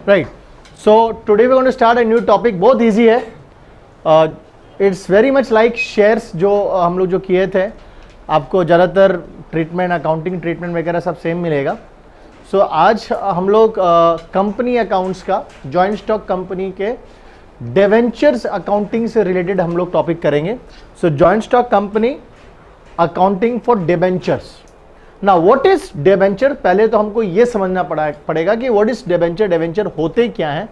Right. So today we going to start a new topic, बहुत easy है। It's very much like shares जो हम लोग जो किए थे, आपको ज़्यादातर ट्रीटमेंट, अकाउंटिंग ट्रीटमेंट वगैरह सब सेम मिलेगा। सो आज हम लोग कंपनी अकाउंट्स का, जॉइंट स्टॉक कंपनी के डिवेंचर्स अकाउंटिंग से रिलेटेड हम लोग टॉपिक करेंगे। So joint stock company accounting for debentures. Now what is debenture, पहले तो हमको ये समझना पड़ेगा कि व्हाट इज डिवेंचर, डिवेंचर होते क्या हैं,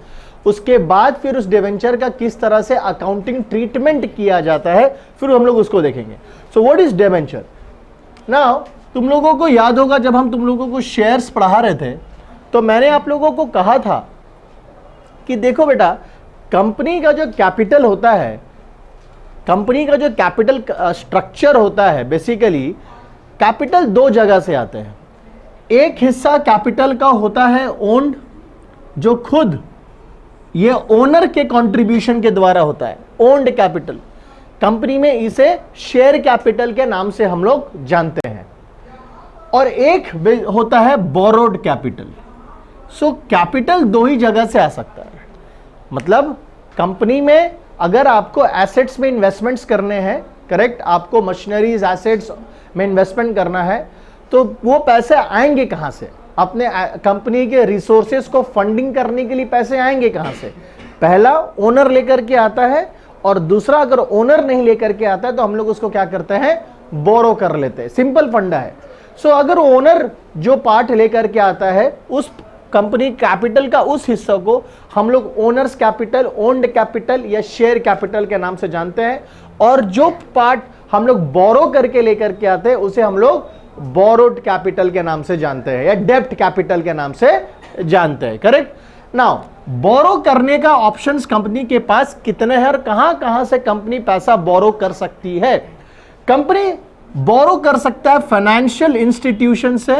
उसके बाद फिर उस डिवेंचर का किस तरह से अकाउंटिंग ट्रीटमेंट किया जाता है, फिर हम लोग उसको देखेंगे। So what is debenture. Now तुम लोगों को याद होगा जब हम तुम लोगों को शेयर्स पढ़ा रहे थे तो मैंने आप लोगों को कहा था कि देखो बेटा, कंपनी का जो कैपिटल होता है, कंपनी का जो कैपिटल स्ट्रक्चर होता है, बेसिकली कैपिटल दो जगह से आते हैं। एक हिस्सा कैपिटल का होता है ओन्ड, जो खुद ये ओनर के कंट्रीब्यूशन के द्वारा होता है, ओन्ड कैपिटल। कंपनी में इसे शेयर कैपिटल के नाम से हम लोग जानते हैं। और एक होता है बोरोड कैपिटल। सो कैपिटल दो ही जगह से आ सकता है। मतलब कंपनी में अगर आपको एसेट्स में इन्वेस्टमेंट्स करने हैं, करेक्ट, आपको मशीनरीज एसेट्स में इन्वेस्टमेंट करना है, तो वो पैसे आएंगे कहां से? अपने कंपनी के रिसोर्सेज को फंडिंग करने के लिए पैसे आएंगे कहां से? पहला ओनर लेकर के आता है, और दूसरा अगर ओनर नहीं लेकर के आता है तो हम लोग उसको क्या करते हैं, बोरो कर लेते हैं। सिंपल फंडा है। सो अगर ओनर जो पार्ट लेकर के आता है, उस कंपनी कैपिटल का उस हिस्सा को हम लोग ओनर्स कैपिटल, ओन्ड कैपिटल या शेयर कैपिटल के नाम से जानते हैं। और जो पार्ट हम लोग बोरो करके लेकर के आते हैं उसे हम लोग बोरोड कैपिटल के नाम से जानते हैं या डेब्ट कैपिटल के नाम से जानते हैं। करेक्ट। नाउ बोरो करने का ऑप्शंस कंपनी के पास कितने हैं और कहां कहां से कंपनी पैसा बोरो कर सकती है? कंपनी बोरो कर सकता है फाइनेंशियल इंस्टीट्यूशन से।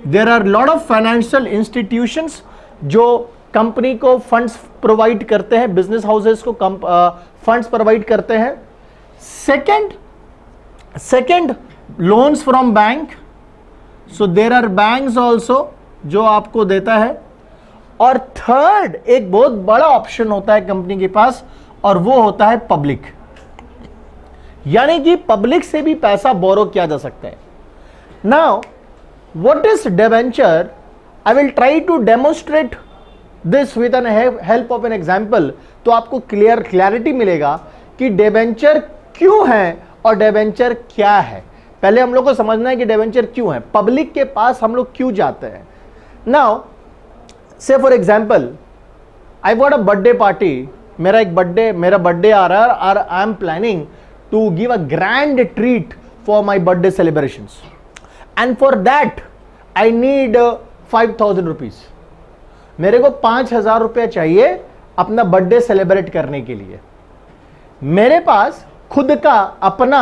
There are lot of financial institutions जो कंपनी को फंड्स प्रोवाइड करते हैं, बिजनेस हाउसेस को फंड्स प्रोवाइड करते हैं। Second loans from bank. So there are banks also जो आपको देता है। और थर्ड एक बहुत बड़ा ऑप्शन होता है कंपनी के पास, और वो होता है पब्लिक। यानी कि पब्लिक से भी पैसा बोरो किया जा सकता है। Now what is debenture, I will try to demonstrate this with an help of an example, तो आपको क्लैरिटी मिलेगा कि डिवेंचर क्यों है और डिवेंचर क्या है। पहले हम लोग को समझना है कि डिवेंचर क्यों है, पब्लिक के पास हम लोग क्यों जाते हैं। नाउ से for example, I got a birthday party, मेरा बर्थडे आ रहा है और I am planning to give a grand treat for my birthday celebrations, and for that I need 5,000 rupees. मेरे को 5,000 रुपया चाहिए अपना बर्थडे सेलिब्रेट करने के लिए। मेरे पास खुद का अपना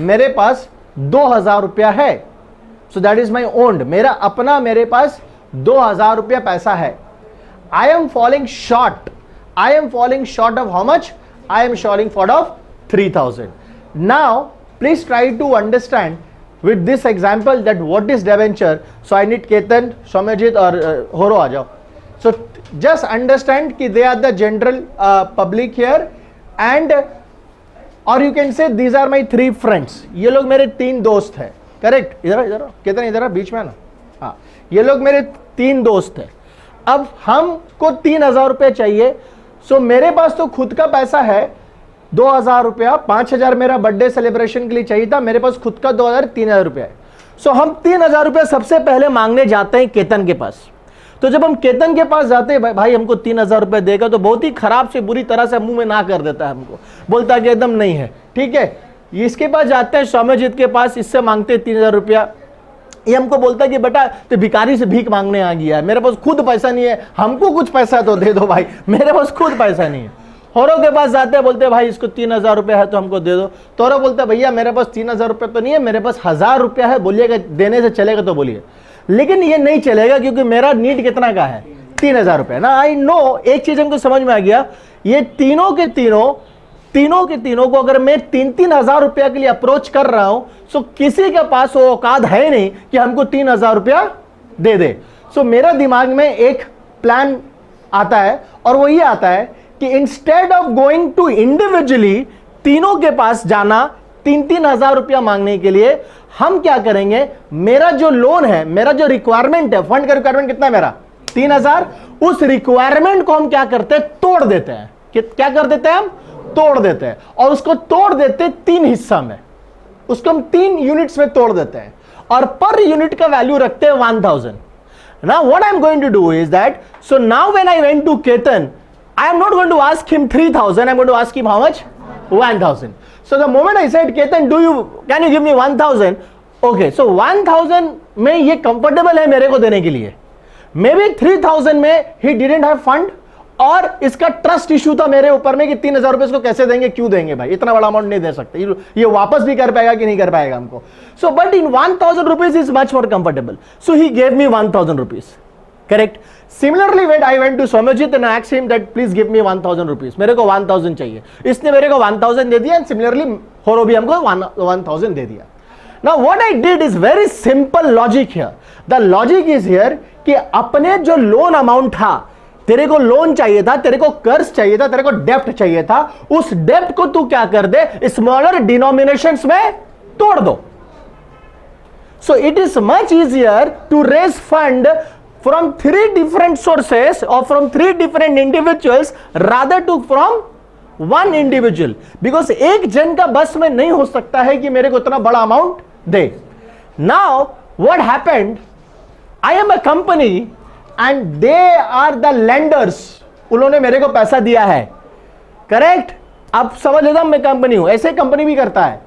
मेरे पास 2,000 रुपया है। So that is my owned, मेरा अपना मेरे पास 2,000 रुपया पैसा है। I am falling short of how much? I am falling short of 3,000. Now please try to understand with this example that what is debenture. So I need Ketan, Soumyajit or Horo aa jao. So just understand कि they are the general public here, and or you can say these are my 3 friends. ये लोग मेरे 3 दोस्त हैं। Correct. इधर केतन इधर बीच में ना, हाँ, ये लोग मेरे 3 दोस्त हैं। अब हमको 3,000 रुपये चाहिए। सो मेरे पास तो खुद का पैसा है 2,000 रुपया, 5,000 मेरा बर्थडे सेलिब्रेशन के लिए चाहिए था, मेरे पास खुद का 2,000, 3,000 रुपया है। सो हम 3,000 रुपया सबसे पहले मांगने जाते हैं केतन के पास। तो जब हम केतन के पास जाते हैं, भाई हमको 3,000 रुपया देगा, तो बहुत ही खराब से बुरी तरह से मुंह में ना कर देता है, हमको बोलता है कि एकदम नहीं है, ठीक है। इसके पास जाते हैं सौम्यजीत के पास, इससे मांगते हैं 3,000 रुपया। ये हमको बोलता है कि बेटा तो भिखारी से भीख मांगने आ गया है, मेरे पास खुद पैसा नहीं है, हमको कुछ पैसा तो दे दो भाई, मेरे पास खुद पैसा नहीं है। होरो के पास जाते हैं, बोलते हैं भाई इसको 3,000 रुपया है तो हमको दे दो। तो होरो बोलता है भैया मेरे पास 3,000 रुपया तो नहीं है, मेरे पास 1,000 रुपया है, बोलिएगा देने से चलेगा तो बोलिए। लेकिन ये नहीं चलेगा क्योंकि मेरा नीड कितना का है, 3,000 रुपया ना। आई नो, एक चीज हमको समझ में आ गया, ये तीनों के तीनों को अगर मैं 3,000 रुपया के लिए अप्रोच कर रहा हूं, सो किसी के पास वो औकात है नहीं कि हमको 3,000 रुपया दे दे। सो मेरा दिमाग में एक प्लान आता है और वो ये आता है कि instead of going to individually तीनों के पास जाना 3-3 हजार रुपया मांगने के लिए, हम क्या करेंगे, मेरा जो लोन है, मेरा जो रिक्वायरमेंट है, फंड का रिक्वायरमेंट कितना है मेरा 3000, उस रिक्वायरमेंट को हम क्या करते हैं, तोड़ देते हैं। क्या कर देते हैं हम, तोड़ देते हैं, और उसको तोड़ देते 3 हिस्सा में, उसको हम 3 यूनिट्स में तोड़ देते हैं और पर यूनिट का वैल्यू रखते हैं 1000। Now what I am going to do is that, so now when I went to Ketan, I am not going to ask him 3000, I am going to ask him how much, 1000. So the moment I said, Ketan, can you give me 1000? Okay, so 1000 में ये comfortable है मेरे को देने के लिए, maybe 3000 में he didn't have fund, और इसका ट्रस्ट इशू था मेरे ऊपर में कि 3000 रुपए इसको कैसे देंगे, क्यों देंगे भाई, इतना बड़ा अमाउंट नहीं दे सकते, ये वापस भी कर पाएगा कि नहीं कर पाएगा हमको। So but in 1000 rupees is much more comfortable, so he gave me 1000 rupees, correct. Similarly when I went to Soumyajit and asked him that please give me 1000 rupees, मेरे को 1000 चाहिए, इसने मेरे को 1000 दे दिया, एंड सिमिलरली होरो भी हमको 1000 दे दिया। Now what I did is very simple logic here, the logic is here कि अपने जो लोन अमाउंट था, तेरे को लोन चाहिए था, तेरे को कर्ज चाहिए था, तेरे को डेप्ट चाहिए था, उस डेप्ट को तू क्या कर दे, स्मॉलर डिनोमिनेशंस में तोड़ दो। So it is much easier to raise fund from 3 different sources और from 3 different individuals rather to from 1 individual, because एक जन का बस में नहीं हो सकता है कि मेरे को इतना बड़ा अमाउंट दे। Now what happened, I am a company and they are the lenders, उन्होंने मेरे को पैसा दिया है, करेक्ट। अब समझ लेता मैं कंपनी हूं, ऐसे कंपनी भी करता है।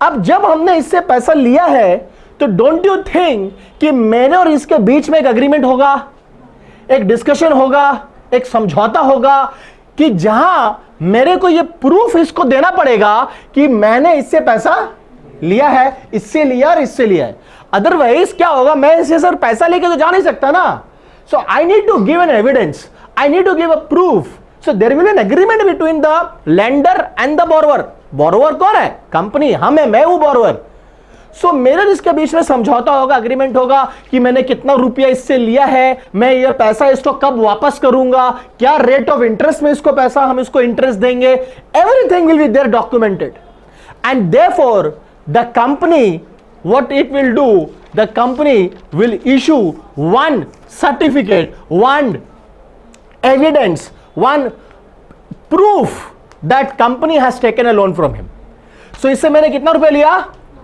अब जब हमने इससे पैसा लिया है तो डोंट यू थिंक कि मेरे और इसके बीच में एक अग्रीमेंट होगा, एक डिस्कशन होगा, एक समझौता होगा, कि जहां मेरे को ये प्रूफ इसको देना पड़ेगा कि मैंने इससे पैसा लिया है, इससे लिया और इससे लिया है। अदरवाइज क्या होगा, मैं इससे सर पैसा लेके तो जा नहीं सकता ना। So I need to give an evidence, I need to give a proof. So there will be an agreement between the lender and the borrower. Borrower कौन है, कंपनी, हम है, मैं हूं borrower. So मेरे इसके बीच में समझौता होगा, अग्रीमेंट होगा कि मैंने कितना रुपया इससे लिया है, मैं ये पैसा इसको कब वापस करूंगा, क्या रेट ऑफ इंटरेस्ट में इसको पैसा हम इसको इंटरेस्ट देंगे, everything will be there documented. And therefore the company, what it will do, the company will issue one certificate, one evidence, one proof that company has taken a loan from him. So इससे मैंने कितना रुपए लिया,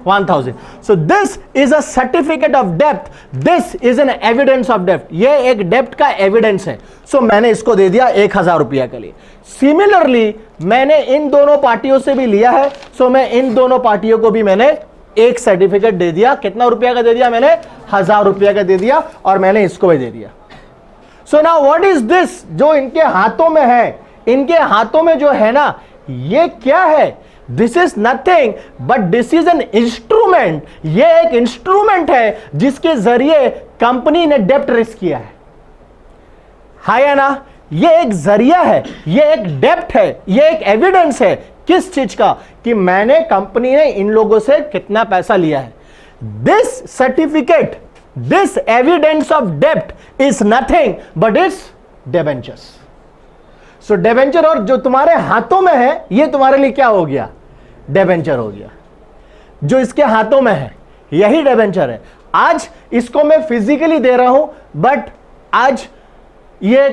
1000. So this is a certificate of debt, this is an evidence of debt. ये एक डेप्ट का evidence है। So मैंने इसको दे दिया 1000 रुपया के लिए। सिमिलरली मैंने इन दोनों पार्टियों से भी लिया है, so मैं इन दोनों पार्टियों को भी मैंने एक सर्टिफिकेट दे दिया। कितना रुपया का दे दिया मैंने, 1000 रुपया का दे दिया, और मैंने इसको भी दे दिया। So now what is this, जो इनके हाथों में है, इनके हाथों में जो है ना, ये क्या है, this is nothing but this is an instrument. ये एक इंस्ट्रूमेंट है जिसके जरिए कंपनी ने डेप्ट रेज किया है या ना। ये एक जरिया है, ये एक डेप्ट है, ये एक एविडेंस है, किस चीज का, कि मैंने, कंपनी ने इन लोगों से कितना पैसा लिया है। This certificate, this evidence of डेप्ट is nothing but it's debentures. So debenture, और जो तुम्हारे हाथों में है ये तुम्हारे लिए क्या हो गया, डिबेंचर हो गया। जो इसके हाथों में है यही डिबेंचर है। आज इसको मैं फिजिकली दे रहा हूं, बट आज ये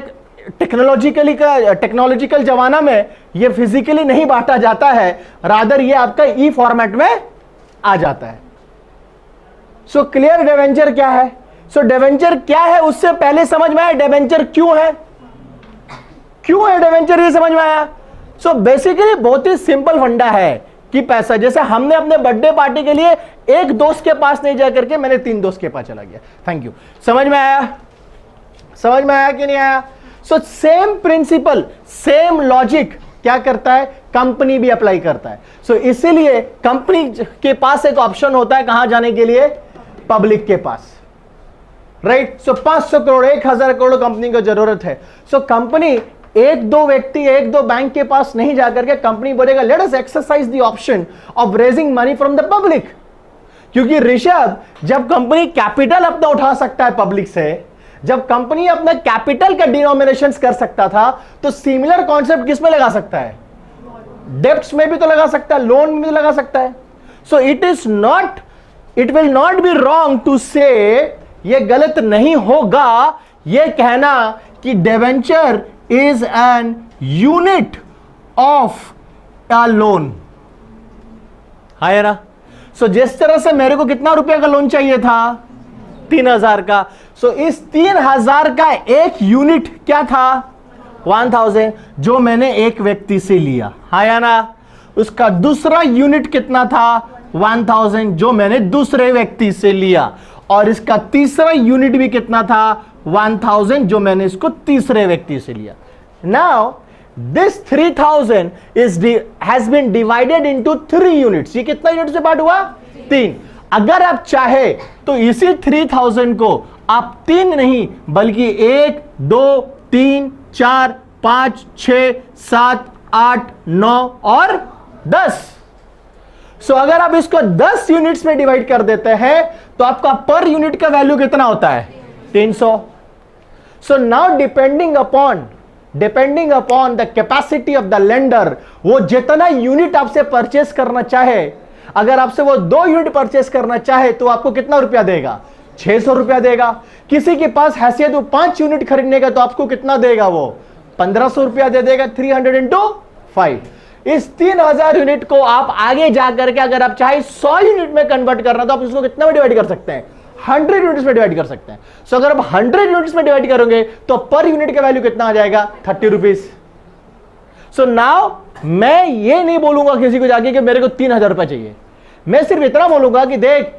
टेक्नोलॉजिकल जमाना में ये फिजिकली नहीं बांटा जाता है, रादर ये आपका ई फॉर्मेट में आ जाता है। सो क्लियर डिबेंचर क्या है। सो डिबेंचर क्या है उससे पहले समझ में आया डिबेंचर क्यों है, क्यों है डिबेंचर, ये समझ में आया। सो बेसिकली बहुत ही सिंपल फंडा है कि पैसा, जैसे हमने अपने बर्थडे पार्टी के लिए एक दोस्त के पास नहीं जा करके मैंने 3 दोस्त के पास चला गया। थैंक यू, समझ में आया, समझ में आया कि नहीं आया। So same principle, same logic क्या करता है, कंपनी भी अप्लाई करता है। सो इसीलिए कंपनी के पास एक ऑप्शन होता है कहां जाने के लिए, पब्लिक के पास, राइट। सो 500 करोड़ 1000 करोड़ कंपनी को जरूरत है। सो कंपनी एक दो व्यक्ति, एक दो बैंक के पास नहीं जाकर के कंपनी बोलेगा let us exercise the option of raising money from the public. क्योंकि ऋषभ, जब कंपनी कैपिटल अपना उठा सकता है पब्लिक से, जब कंपनी अपना कैपिटल का डिनोमिनेशन कर सकता था, तो सिमिलर कॉन्सेप्ट किस में लगा सकता है? डेब्ट्स में भी तो लगा सकता है, लोन में भी तो लगा सकता है. So it will not be wrong to say, ये गलत नहीं होगा ये कहना कि debenture is an unit of a loan. है ना? सो जिस तरह से मेरे को कितना रुपए का लोन चाहिए था? 3000 का. सो इस 3000 का एक यूनिट क्या था? 1000, जो मैंने एक व्यक्ति से लिया. हाँ या ना? उसका दूसरा यूनिट कितना था? 1000, जो मैंने दूसरे व्यक्ति से लिया. और इसका तीसरा यूनिट भी कितना था? 1000, जो मैंने इसको तीसरे व्यक्ति से लिया. Now this 3000 has been divided into 3 units. ये कितना यूनिट से पार्ट हुआ? 3. अगर आप चाहे तो इसी 3000 को आप 3 नहीं बल्कि 1, 2, 3, 4, 5, 6, 7, 8, 9 और 10. सो अगर आप इसको 10 यूनिट्स में डिवाइड कर देते हैं तो आपका पर यूनिट का वैल्यू कितना होता है? 300. So now depending upon the capacity of the lender, वो जितना यूनिट आपसे परचेस करना चाहे, अगर आपसे वो 2 यूनिट परचेस करना चाहे तो आपको कितना रुपया देगा? 600 रुपया देगा. किसी के पास हैसियत वो 5 यूनिट खरीदने का, तो आपको कितना देगा? वो 1500 रुपया दे देगा. 300 into 5. इस 3000 यूनिट को आप आगे जाकर के अगर आप चाहे 100 यूनिट में कन्वर्ट करना, तो आप इसको कितना में डिवाइड कर सकते हैं? 100 यूनिट्स में डिवाइड कर सकते हैं. सो अगर आप 100 यूनिट्स में डिवाइड करोगे तो पर यूनिट का वैल्यू कितना आ जाएगा? 30 रुपीज. सो नाउ मैं ये नहीं बोलूंगा किसी को जाके कि मेरे को 3000 रुपए चाहिए. मैं सिर्फ इतना बोलूंगा कि देख,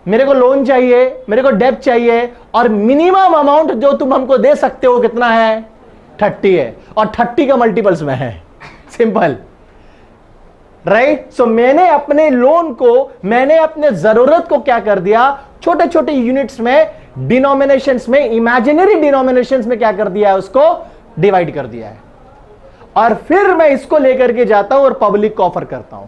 मेरे को लोन चाहिए, मेरे को डेब्ट चाहिए, और मिनिमम अमाउंट जो तुम हमको दे सकते हो कितना है? 30 है, और 30 का मल्टीपल्स में है. Simple, right? सो मैंने अपने लोन को, मैंने अपने जरूरत को क्या कर दिया? छोटे छोटे यूनिट्स में, डिनोमिनेशंस में, इमेजिनरी डिनोमिनेशंस में क्या कर दिया है? उसको डिवाइड कर दिया है. और फिर मैं इसको लेकर के जाता हूं और पब्लिक को ऑफर करता हूं.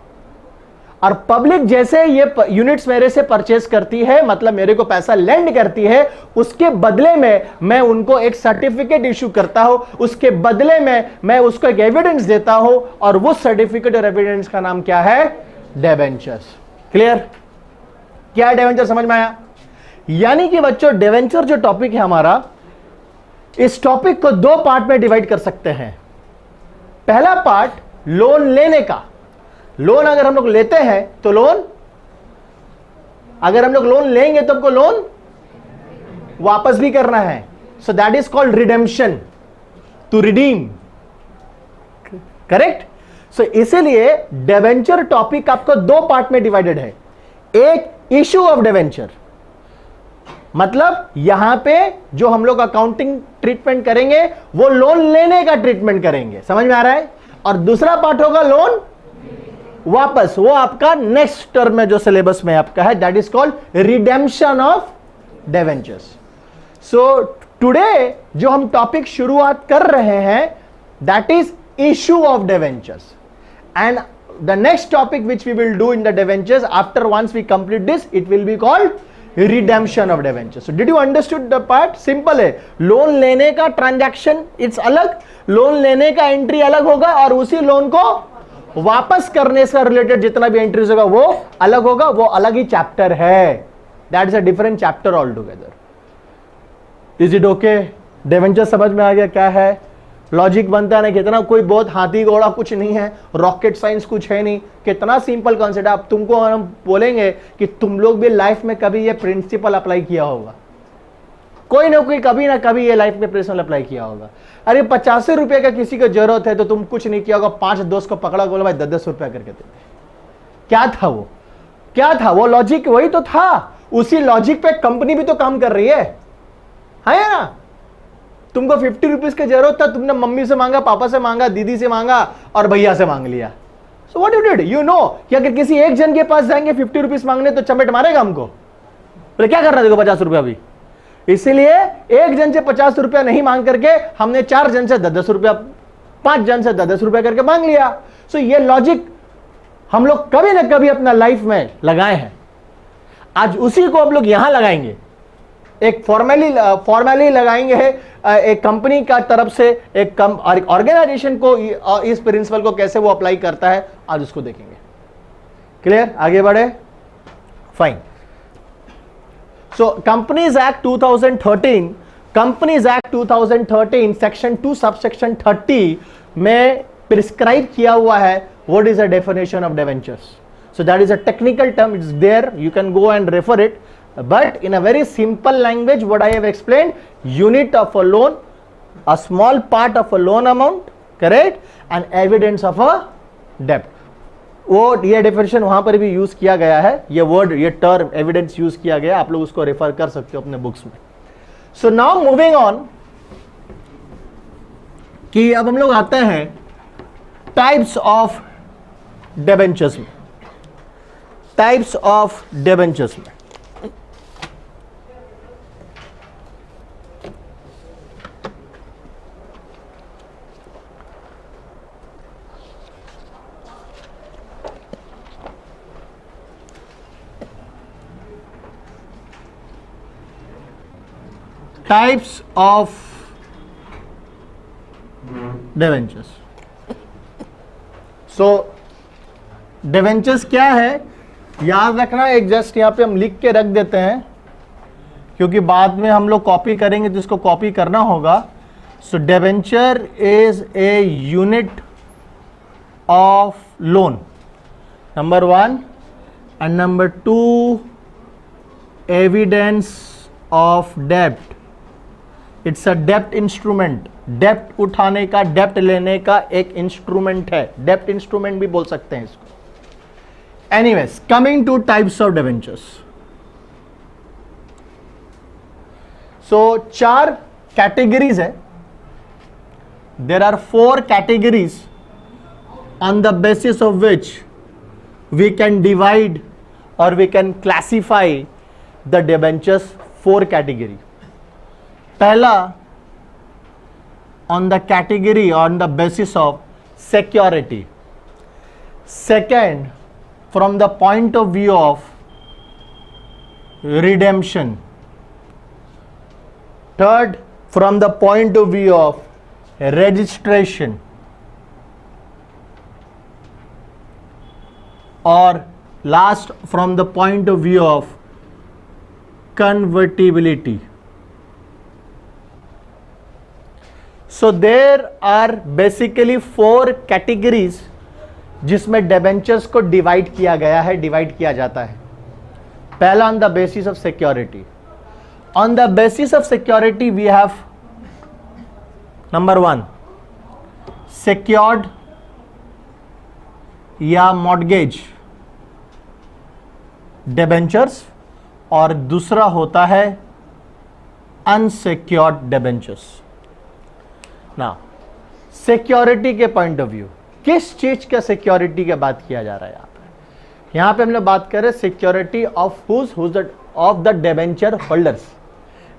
और पब्लिक जैसे ये यूनिट्स मेरे से परचेस करती है, मतलब मेरे को पैसा लेंड करती है, उसके बदले में मैं उनको एक सर्टिफिकेट इशू करता हूं. उसके बदले में मैं उसको एक एविडेंस देता हूं, और वो सर्टिफिकेट और एविडेंस का नाम क्या है? डिबेंचर्स. क्लियर? क्या है डिबेंचर? समझ में आया? यानी कि बच्चों, डिबेंचर जो टॉपिक है हमारा, इस टॉपिक को 2 पार्ट में डिवाइड कर सकते हैं. पहला पार्ट लोन लेने का. लोन अगर हम लोग लेते हैं तो लोन, अगर हम लोग लोन लेंगे तो हमको लोन वापस भी करना है. So that is called redemption, to redeem. Correct? So इसीलिए डिबेंचर टॉपिक आपको 2 पार्ट में डिवाइडेड है. एक इशू ऑफ डिबेंचर, मतलब यहां पे जो हम लोग अकाउंटिंग ट्रीटमेंट करेंगे वो लोन लेने का ट्रीटमेंट करेंगे. समझ में आ रहा है? और दूसरा पार्ट होगा लोन वापस. वो आपका नेक्स्ट टर्म में जो सिलेबस में आपका है, that is called redemption of debentures. So today जो हम टॉपिक शुरुआत कर रहे हैं, that is issue of debentures. And the next topic which we will do in the debentures, after once we complete this, it will be called redemption of debentures. So did you understood the part? Simple है. Loan लेने का transaction it's अलग, loan लेने का entry अलग होगा, और उसी लोन को वापस करने से रिलेटेड जितना भी एंट्रीज होगा वो अलग होगा. वो अलग ही चैप्टर है. That is a different chapter all together. Is it okay? Debenture समझ में आ गया क्या है? लॉजिक बनता है ना कितना, कोई बहुत हाथी घोड़ा कुछ नहीं है, रॉकेट साइंस कुछ है नहीं, कितना सिंपल कॉन्सेप्ट है. अब तुमको हम बोलेंगे कि तुम लोग भी लाइफ में कभी ये प्रिंसिपल अप्लाई किया होगा, कोई ना कोई कभी ना कभी ये लाइफ में प्रिंसिपल अप्लाई किया होगा. अरे 85 रुपए का किसी को जरूरत है तो तुम कुछ नहीं किया होगा, 5 दोस्त को पकड़ा, बोला भाई 10-10 रुपया करके दे. क्या था वो? क्या था वो लॉजिक? वही तो था. उसी लॉजिक पे कंपनी भी तो काम कर रही है ना? तुमको 50 रुपीज की जरूरत था, तुमने मम्मी से मांगा, पापा से मांगा, दीदी से मांगा और भैया से मांग लिया. So what you did? You know कि अगर किसी एक जन के पास जाएंगे 50 रुपीज मांगने तो चमेट मारेगा हमको. तो क्या करना देखो 50 रुपया भी. इसीलिए एक जन से 50 रुपया नहीं मांग करके हमने 4 जन से 10-10 रुपया, 5 जन से 10-10 रुपया करके मांग लिया. सो ये लॉजिक हम लोग कभी ना कभी अपना लाइफ में लगाए हैं. आज उसी को हम लोग यहां लगाएंगे. एक फॉर्मली लगाएंगे एक कंपनी का तरफ से एक ऑर्गेनाइजेशन को इस प्रिंसिपल को कैसे वो अप्लाई करता है, आज उसको देखेंगे। क्लियर, आगे बढ़े, fine. So companies act 2013, companies act 2013 section 2 subsection 30 में प्रिस्क्राइब किया हुआ है what is the definition of debentures. So that is a technical term, it's there, you can go and refer it, but in a very simple language what I have explained, unit of a loan, a small part of a loan amount, correct, and evidence of a debt। वो ये definition वहां पर भी use किया गया है, ये word, ये टर्म एविडेंस यूज किया गया, आप लोग उसको रेफर कर सकते हो अपने बुक्स में। सो नाउ मूविंग ऑन, कि अब हम लोग आते हैं टाइप्स ऑफ डिबेंचर्स में, टाइप्स ऑफ डिबेंचर्स में। Types of debentures. So debentures क्या है, याद रखना, एक जस्ट यहां पे हम लिख के रख देते हैं क्योंकि बाद में हम लोग कॉपी करेंगे तो इसको कॉपी करना होगा। So debenture is a unit of loan, number 1, and number 2 evidence of डेब्ट। इट्स अ डेप्ट इंस्ट्रूमेंट, डेप्ट उठाने का, डेप्ट लेने का एक इंस्ट्रूमेंट है, डेप्ट इंस्ट्रूमेंट भी बोल सकते हैं इसको। Anyways, coming to types of debentures. So 4 categories है, there are 4 categories on the basis of which we can divide और we can classify the debentures. 4 category. पहला, on the category, on the basis of security. Second, from the point of view of redemption. Third, from the point of view of registration. Or last, from the point of view of convertibility. So there are basically 4 categories जिसमें debentures को divide किया गया है, divide किया जाता है। पहला, on the basis of security. On the basis of security we have number 1 secured या मॉर्गेज डिबेंचर्स, और दूसरा होता है अनसिक्योर्ड डिबेंचर्स। ना सिक्योरिटी के पॉइंट ऑफ व्यू, किस चीज का सिक्योरिटी की बात किया जा रहा है यहां पे हम लोग बात कर रहे हैं security of of the debenture holders,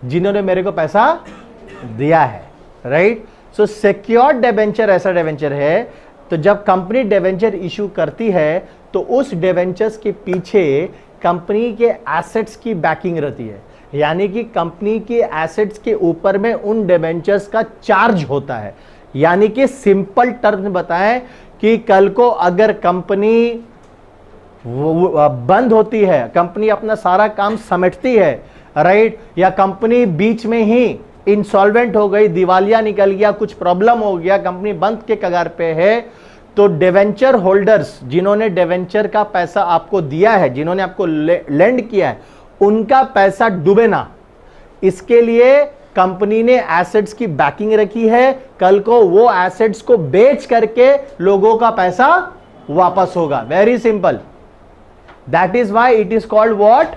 जिन्होंने मेरे को पैसा दिया है, राइट। सो सिक्योर्ड डिबेंचर ऐसा डिबेंचर है, तो जब कंपनी डिबेंचर इशू करती है तो उस डिबेंचर्स के पीछे कंपनी के एसेट्स की बैकिंग रहती है, यानी कि कंपनी के एसेट्स के ऊपर में उन डिबेंचर्स का चार्ज होता है। यानी कि सिंपल टर्म में बताएं कि कल को अगर कंपनी बंद होती है, कंपनी अपना सारा काम समेटती है, राइट, या कंपनी बीच में ही इंसॉल्वेंट हो गई, दिवालिया निकल गया, कुछ प्रॉब्लम हो गया, कंपनी बंद के कगार पे है, तो डिवेंचर होल्डर्स जिन्होंने डिवेंचर का पैसा आपको दिया है, जिन्होंने आपको लेंड किया है, उनका पैसा डूबे ना, इसके लिए कंपनी ने एसेट्स की बैकिंग रखी है। कल को वो एसेट्स को बेच करके लोगों का पैसा वापस होगा। Very simple, that is why it is called what,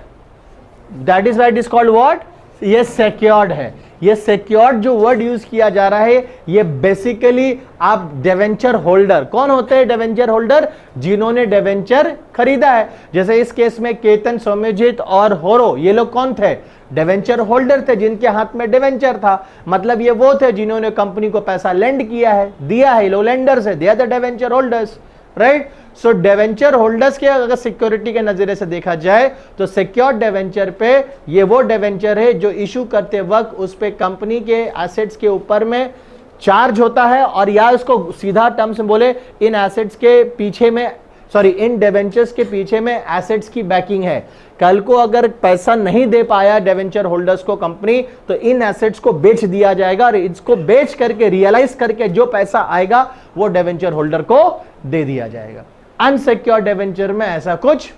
that is why it is called what, ये सिक्योर्ड है। ये सिक्योर्ड जो वर्ड यूज किया जा रहा है, ये बेसिकली आप डिवेंचर होल्डर, कौन होते हैं डिवेंचर होल्डर, जिन्होंने डिवेंचर खरीदा है। जैसे इस केस में केतन, सौम्यजीत और होरो, ये लोग कौन थे, डिवेंचर होल्डर थे, जिनके हाथ में डिवेंचर था। मतलब ये वो थे जिन्होंने कंपनी को पैसा लेंड किया है, दिया है, लो लेंडर्स है, they are the debenture holders, right. So debenture holders के अगर सिक्योरिटी के नजरिए से देखा जाए तो सिक्योर्ड डिवेंचर पे ये वो डिवेंचर है जो इशू करते वक्त उस पे कंपनी के एसेट्स के ऊपर में चार्ज होता है, और या इसको सीधा टर्म्स में बोले इन एसेट्स के पीछे में इन डिवेंचर्स के पीछे में एसेट्स की बैकिंग है। कल को अगर पैसा नहीं दे पाया डिवेंचर होल्डर्स को कंपनी, तो इन एसेट्स को बेच दिया जाएगा और इसको बेच करके रियलाइज करके जो पैसा आएगा वो डिवेंचर होल्डर को दे दिया जाएगा। अनसिक्योर्ड डिवेंचर में ऐसा कुछ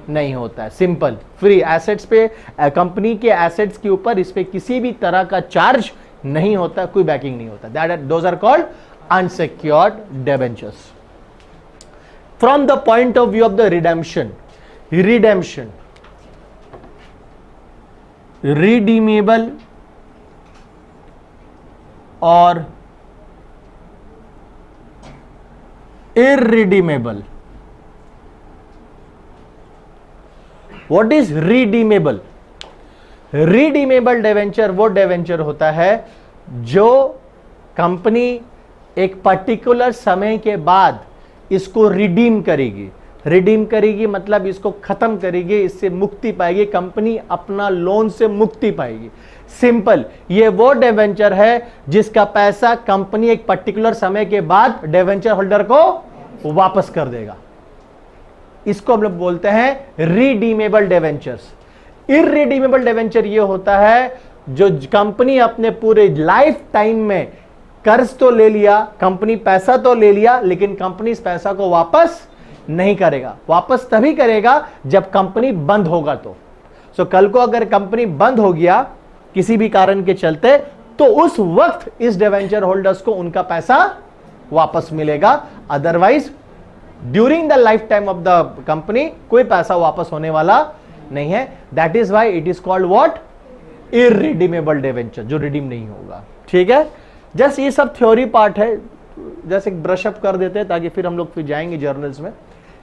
नहीं होता है, सिंपल फ्री एसेट्स पे कंपनी के एसेट्स के ऊपर इस पे किसी भी तरह का चार्ज नहीं होता, कोई बैकिंग नहीं होता। Those are called unsecured debentures. From the point of view of the redemption, redeemable और irredeemable. What is redeemable? Redeemable debenture वो डिवेंचर होता है जो कंपनी एक पर्टिकुलर समय के बाद इसको रिडीम करेगी मतलब इसको खत्म करेगी, इससे मुक्ति पाएगी, कंपनी अपना लोन से मुक्ति पाएगी। सिंपल, ये वो डिवेंचर है जिसका पैसा कंपनी एक पर्टिकुलर समय के बाद डिवेंचर होल्डर को वापस कर देगा। इसको हम लोग बोलते हैं रिडीमेबल डिवेंचर्स। इररिडीमेबल डिवेंचर ये होता है जो कंपनी अपने पूरे लाइफ टाइम में कर्ज तो ले लिया, कंपनी पैसा तो ले लिया, लेकिन कंपनी इस पैसा को वापस नहीं करेगा। वापस तभी करेगा जब कंपनी बंद होगा तो कल को अगर कंपनी बंद हो गया किसी भी कारण के चलते, तो उस वक्त इस डिवेंचर होल्डर्स को उनका पैसा वापस मिलेगा। Otherwise during the life time of the company कोई पैसा वापस होने वाला नहीं है। That is why it is called what? Irredeemable debenture, जो रिडीम नहीं होगा। ठीक है, जस्ट ये सब थ्योरी पार्ट है, जैसे एक ब्रश अप कर देते हैं ताकि फिर हम लोग फिर जाएंगे जर्नल्स में।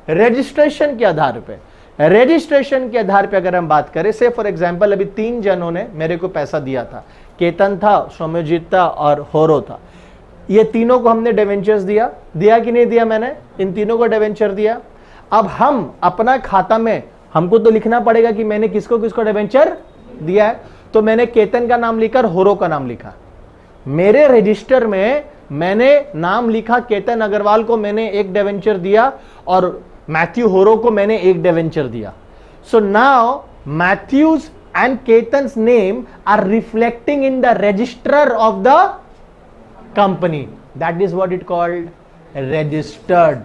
रजिस्ट्रेशन के आधार पे अगर हम बात करें, से फॉर एग्जांपल अभी 3 जनों ने मेरे को पैसा दिया था, केतन था, सौम्यजीत था और होरो था। ये तीनों को हमने डिवेंचर्स दिया कि नहीं दिया? मैंने इन तीनों को डिवेंचर दिया। अब हम अपना खाता में हमको तो लिखना पड़ेगा कि मैंने किसको किसको डिवेंचर दिया है। तो मैंने केतन का नाम लिखा और होरो का नाम लिखा। मेरे रजिस्टर में मैंने नाम लिखा केतन अग्रवाल को मैंने एक डिवेंचर दिया और मैथ्यू होरो को मैंने एक डिवेंचर दिया। So now Mathews and Ketan's name are reflecting in the register of the company. That is what it called registered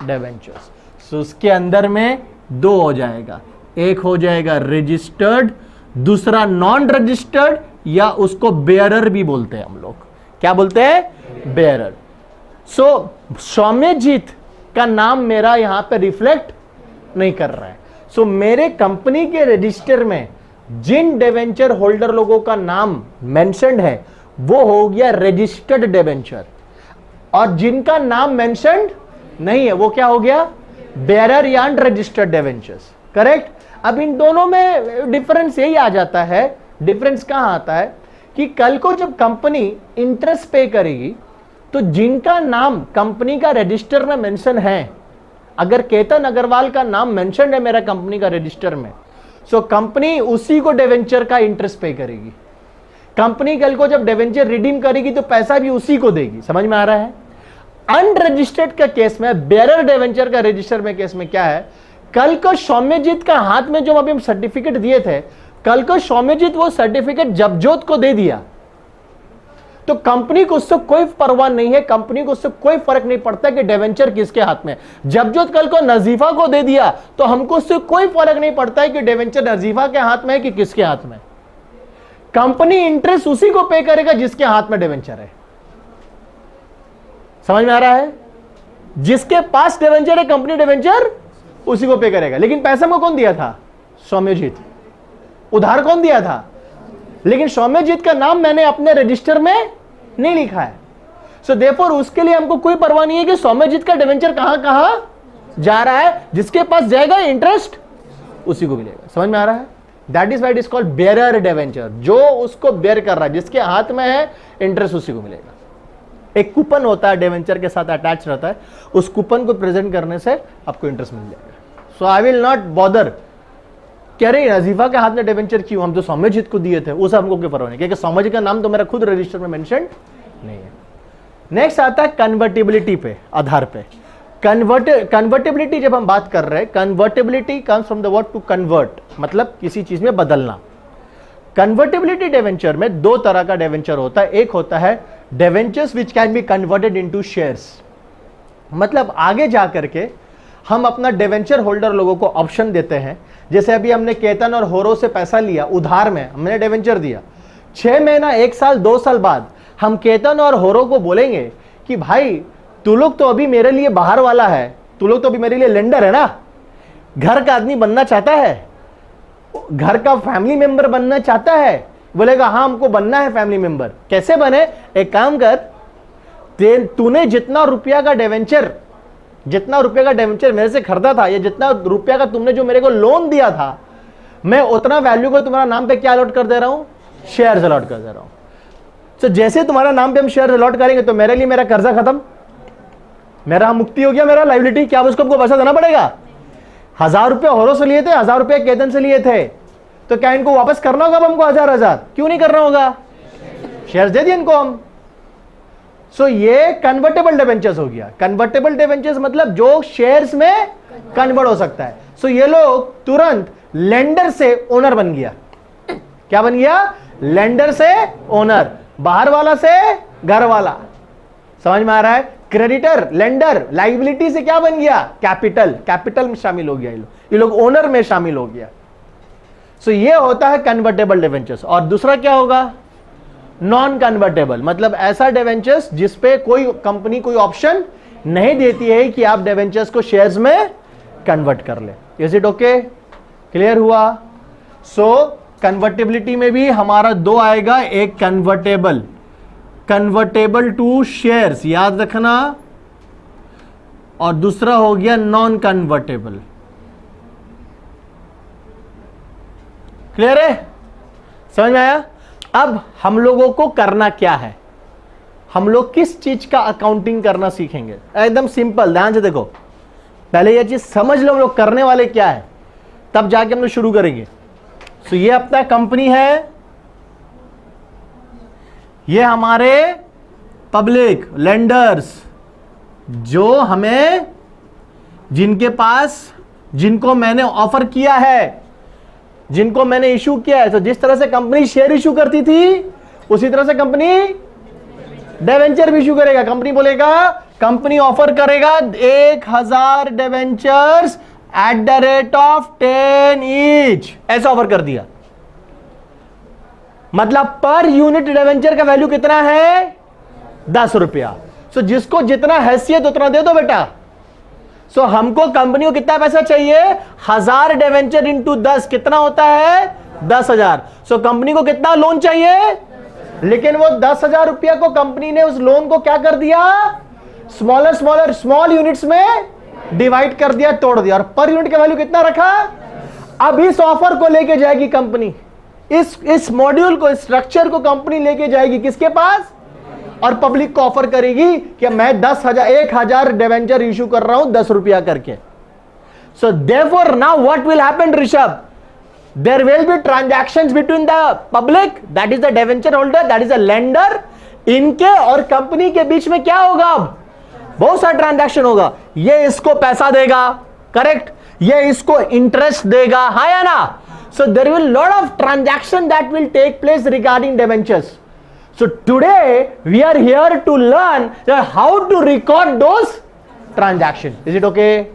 debentures. So उसके अंदर में 2 हो जाएगा, एक हो जाएगा रजिस्टर्ड, दूसरा नॉन रजिस्टर्ड, या उसको बेयरर भी बोलते हैं हम लोग। क्या बोलते हैं? बेयरर। सो सौम्यजीत का नाम मेरा यहां पे रिफ्लेक्ट नहीं कर रहा है। सो मेरे कंपनी के रजिस्टर में जिन डिवेंचर होल्डर लोगों का नाम मेंशन्ड है वो हो गया रजिस्टर्ड डिवेंचर, और जिनका नाम मेंशन्ड नहीं है वो क्या हो गया? बेयरर या अनरजिस्टर्ड डिवेंचर्स। करेक्ट। अब इन दोनों में डिफरेंस यही आ जाता है। डिफरेंस कहां आता है कि कल को जब कंपनी इंटरेस्ट पे करेगी तो जिनका नाम कंपनी का रजिस्टर में मेंशन है, अगर केतन अग्रवाल का नाम मेंशन है मेरा कंपनी का रजिस्टर में, सो कंपनी उसी को डिवेंचर का इंटरेस्ट पे करेगी। कंपनी कल को जब डिवेंचर रिडीम करेगी तो पैसा भी उसी को देगी। समझ में आ रहा है? अनरजिस्टर्ड का केस में, बेयरर डिवेंचर का रजिस्टर में केस में क्या है, कल को सौम्यजीत का हाथ में जो अभी हम सर्टिफिकेट दिए थे, कल को सौम्यजीत वो सर्टिफिकेट जबजोत को दे दिया तो कंपनी को उससे कोई परवाह नहीं है, कंपनी को उससे कोई फर्क नहीं पड़ता कि डिवेंचर किसके हाथ में। जबजोत कल को नजीफा को दे दिया तो हमको उससे कोई फर्क नहीं पड़ता है कि डिवेंचर नजीफा के हाथ में है कि किसके हाथ में। कंपनी इंटरेस्ट उसी को पे करेगा जिसके हाथ में डिवेंचर है। समझ में आ रहा है? जिसके पास डिवेंचर है कंपनी डिवेंचर उसी को पे करेगा। लेकिन पैसा को कौन दिया था? सौम्यजीत। उधार कौन दिया था? लेकिन सौम्यजीत का नाम मैंने अपने रजिस्टर में नहीं लिखा है। सो देयरफॉर उसके लिए हमको कोई परवाह नहीं है कि सौम्यजीत का डिवेंचर कहां कहां जा रहा है। जिसके पास जाएगा इंटरेस्ट उसी को मिलेगा। समझ में आ रहा है? That is why it is called bearer debenture. जो उसको बेयर कर रहा है, जिसके हाथ में है इंटरेस्ट उसी को मिलेगा। एक कूपन होता है डिवेंचर के साथ अटैच रहता है, उस कूपन को प्रेजेंट करने से आपको इंटरेस्ट मिल जाएगा। सो आई विल नॉट बॉदर कह रहे नजीफा के हाथ में डिवेंचर क्यों, हम तो सौम्यजीत को दिए थे, उसे हमको क्यों परवाह नहीं, क्योंकि सौम्यजीत का नाम तो मेरा खुद रजिस्टर में मेंशन नहीं है। नेक्स्ट आता है कन्वर्टिबिलिटी पे, आधार पे। कन्वर्टिबिलिटी जब हम बात कर रहे हैं, convertibility comes from the word to convert, मतलब किसी चीज में बदलना। कन्वर्टिबिलिटी डिवेंचर में दो तरह का डिवेंचर होता है, एक होता है debentures which can be converted into shares, मतलब आगे जाकर के हम अपना डिवेंचर होल्डर लोगों को ऑप्शन देते हैं। जैसे अभी हमने केतन और होरो से पैसा लिया उधार में, हमने डिवेंचर दिया, 6 महीना 1 साल 2 साल बाद हम केतन और होरो को बोलेंगे कि भाई तू लोग तो अभी मेरे लिए बाहर वाला है, तू लोग तो अभी मेरे लिए लेंडर है ना, घर का आदमी बनना चाहता है, घर का फैमिली मेंबर बनना चाहता है, बोलेगा हाँ हमको बनना है फैमिली मेंबर। कैसे बने, एक काम कर, तूने जितना रुपया का डिवेंचर मेरे से खरीदा था, या जितना रुपया का तुमने जो मेरे को लोन दिया था, मैं उतना वैल्यू को तुम्हारा नाम पे क्या अलॉट कर दे रहा हूं, शेयर्स अलॉट कर दे रहा हूं। तो जैसे तुम्हारा नाम पे हम शेयर अलॉट करेंगे तो मेरे लिए मेरा कर्जा खत्म, मेरा मुक्ति हो गया, मेरा लाइबिलिटी। क्या उसको हमको पैसा देना पड़ेगा? 1000 रुपया होरो से लिए थे, 1000 रुपया केतन से लिए थे, तो क्या इनको वापस करना होगा हमको? 1000 क्यों नहीं करना होगा? शेयर्स दे दिए इनको हम। सो ये कन्वर्टेबल डिवेंचर्स हो गया। कन्वर्टेबल डिवेंचर्स मतलब जो शेयर्स में कन्वर्ट हो सकता है। सो ये लोग तुरंत लेंडर से ओनर बन गया। क्या बन गया? लेंडर से ओनर, बाहर वाला से घर वाला। समझ में आ रहा है? क्रेडिटर, लेंडर, लाइबिलिटी से क्या बन गया? कैपिटल में शामिल हो गया, ये लोग ओनर में शामिल हो गया। सो ये होता है कन्वर्टेबल डिवेंचर्स। और दूसरा क्या होगा? नॉन कन्वर्टेबल, मतलब ऐसा डिवेंचर्स जिसपे कोई कंपनी कोई ऑप्शन नहीं देती है कि आप डिवेंचर्स को शेयर्स में कन्वर्ट कर ले। Is it okay? क्लियर हुआ? सो कन्वर्टेबिलिटी में भी हमारा 2 आएगा, एक कन्वर्टेबल टू शेयर्स, याद रखना, और दूसरा हो गया नॉन कन्वर्टेबल। क्लियर है? समझ में आया? अब हम लोगों को करना क्या है, हम लोग किस चीज का अकाउंटिंग करना सीखेंगे? एकदम सिंपल, ध्यान से देखो, पहले यह चीज समझ लो हम लोग करने वाले क्या है, तब जाके हम लोग शुरू करेंगे। सो ये अपना कंपनी है, ये हमारे पब्लिक लेंडर्स, जो हमें, जिनके पास, जिनको मैंने ऑफर किया है, जिनको मैंने इशू किया है। तो जिस तरह से कंपनी शेयर इशू करती थी उसी तरह से कंपनी डिवेंचर भी इशू करेगा। कंपनी बोलेगा, कंपनी ऑफर करेगा 1000 debentures at the rate of 10 each, ऐसा ऑफर कर दिया। मतलब पर यूनिट डिवेंचर का वैल्यू कितना है? 10 रुपया। सो जिसको जितना हैसियत उतना दे दो बेटा। सो हमको कंपनी को कितना पैसा चाहिए? 1000 डिवेंचर इंटू 10 कितना होता है? 10,000। सो कंपनी को कितना लोन चाहिए? लेकिन वो 10,000 रुपया को कंपनी ने उस लोन को क्या कर दिया? स्मॉल यूनिट्स में डिवाइड कर दिया, तोड़ दिया, और पर यूनिट का वैल्यू कितना रखा? अब इस ऑफर को लेके जाएगी कंपनी, इस मॉड्यूल को, इस स्ट्रक्चर को कंपनी लेके जाएगी किसके पास? और पब्लिक को ऑफर करेगी कि मैं 10,000 डिवेंचर इशू कर रहा हूं 10 रुपया करके। So therefore now what will happen Rishabh? There will be transactions between the public, that is the debenture holder, that is the lender, इनके और कंपनी के बीच में क्या होगा? अब बहुत सारा ट्रांजैक्शन होगा। ये इसको पैसा देगा, करेक्ट, ये इसको इंटरेस्ट देगा, हाँ या ना? So there will lot of transaction that will take place regarding debentures. So today we are here to learn how to record those transactions. Is it okay?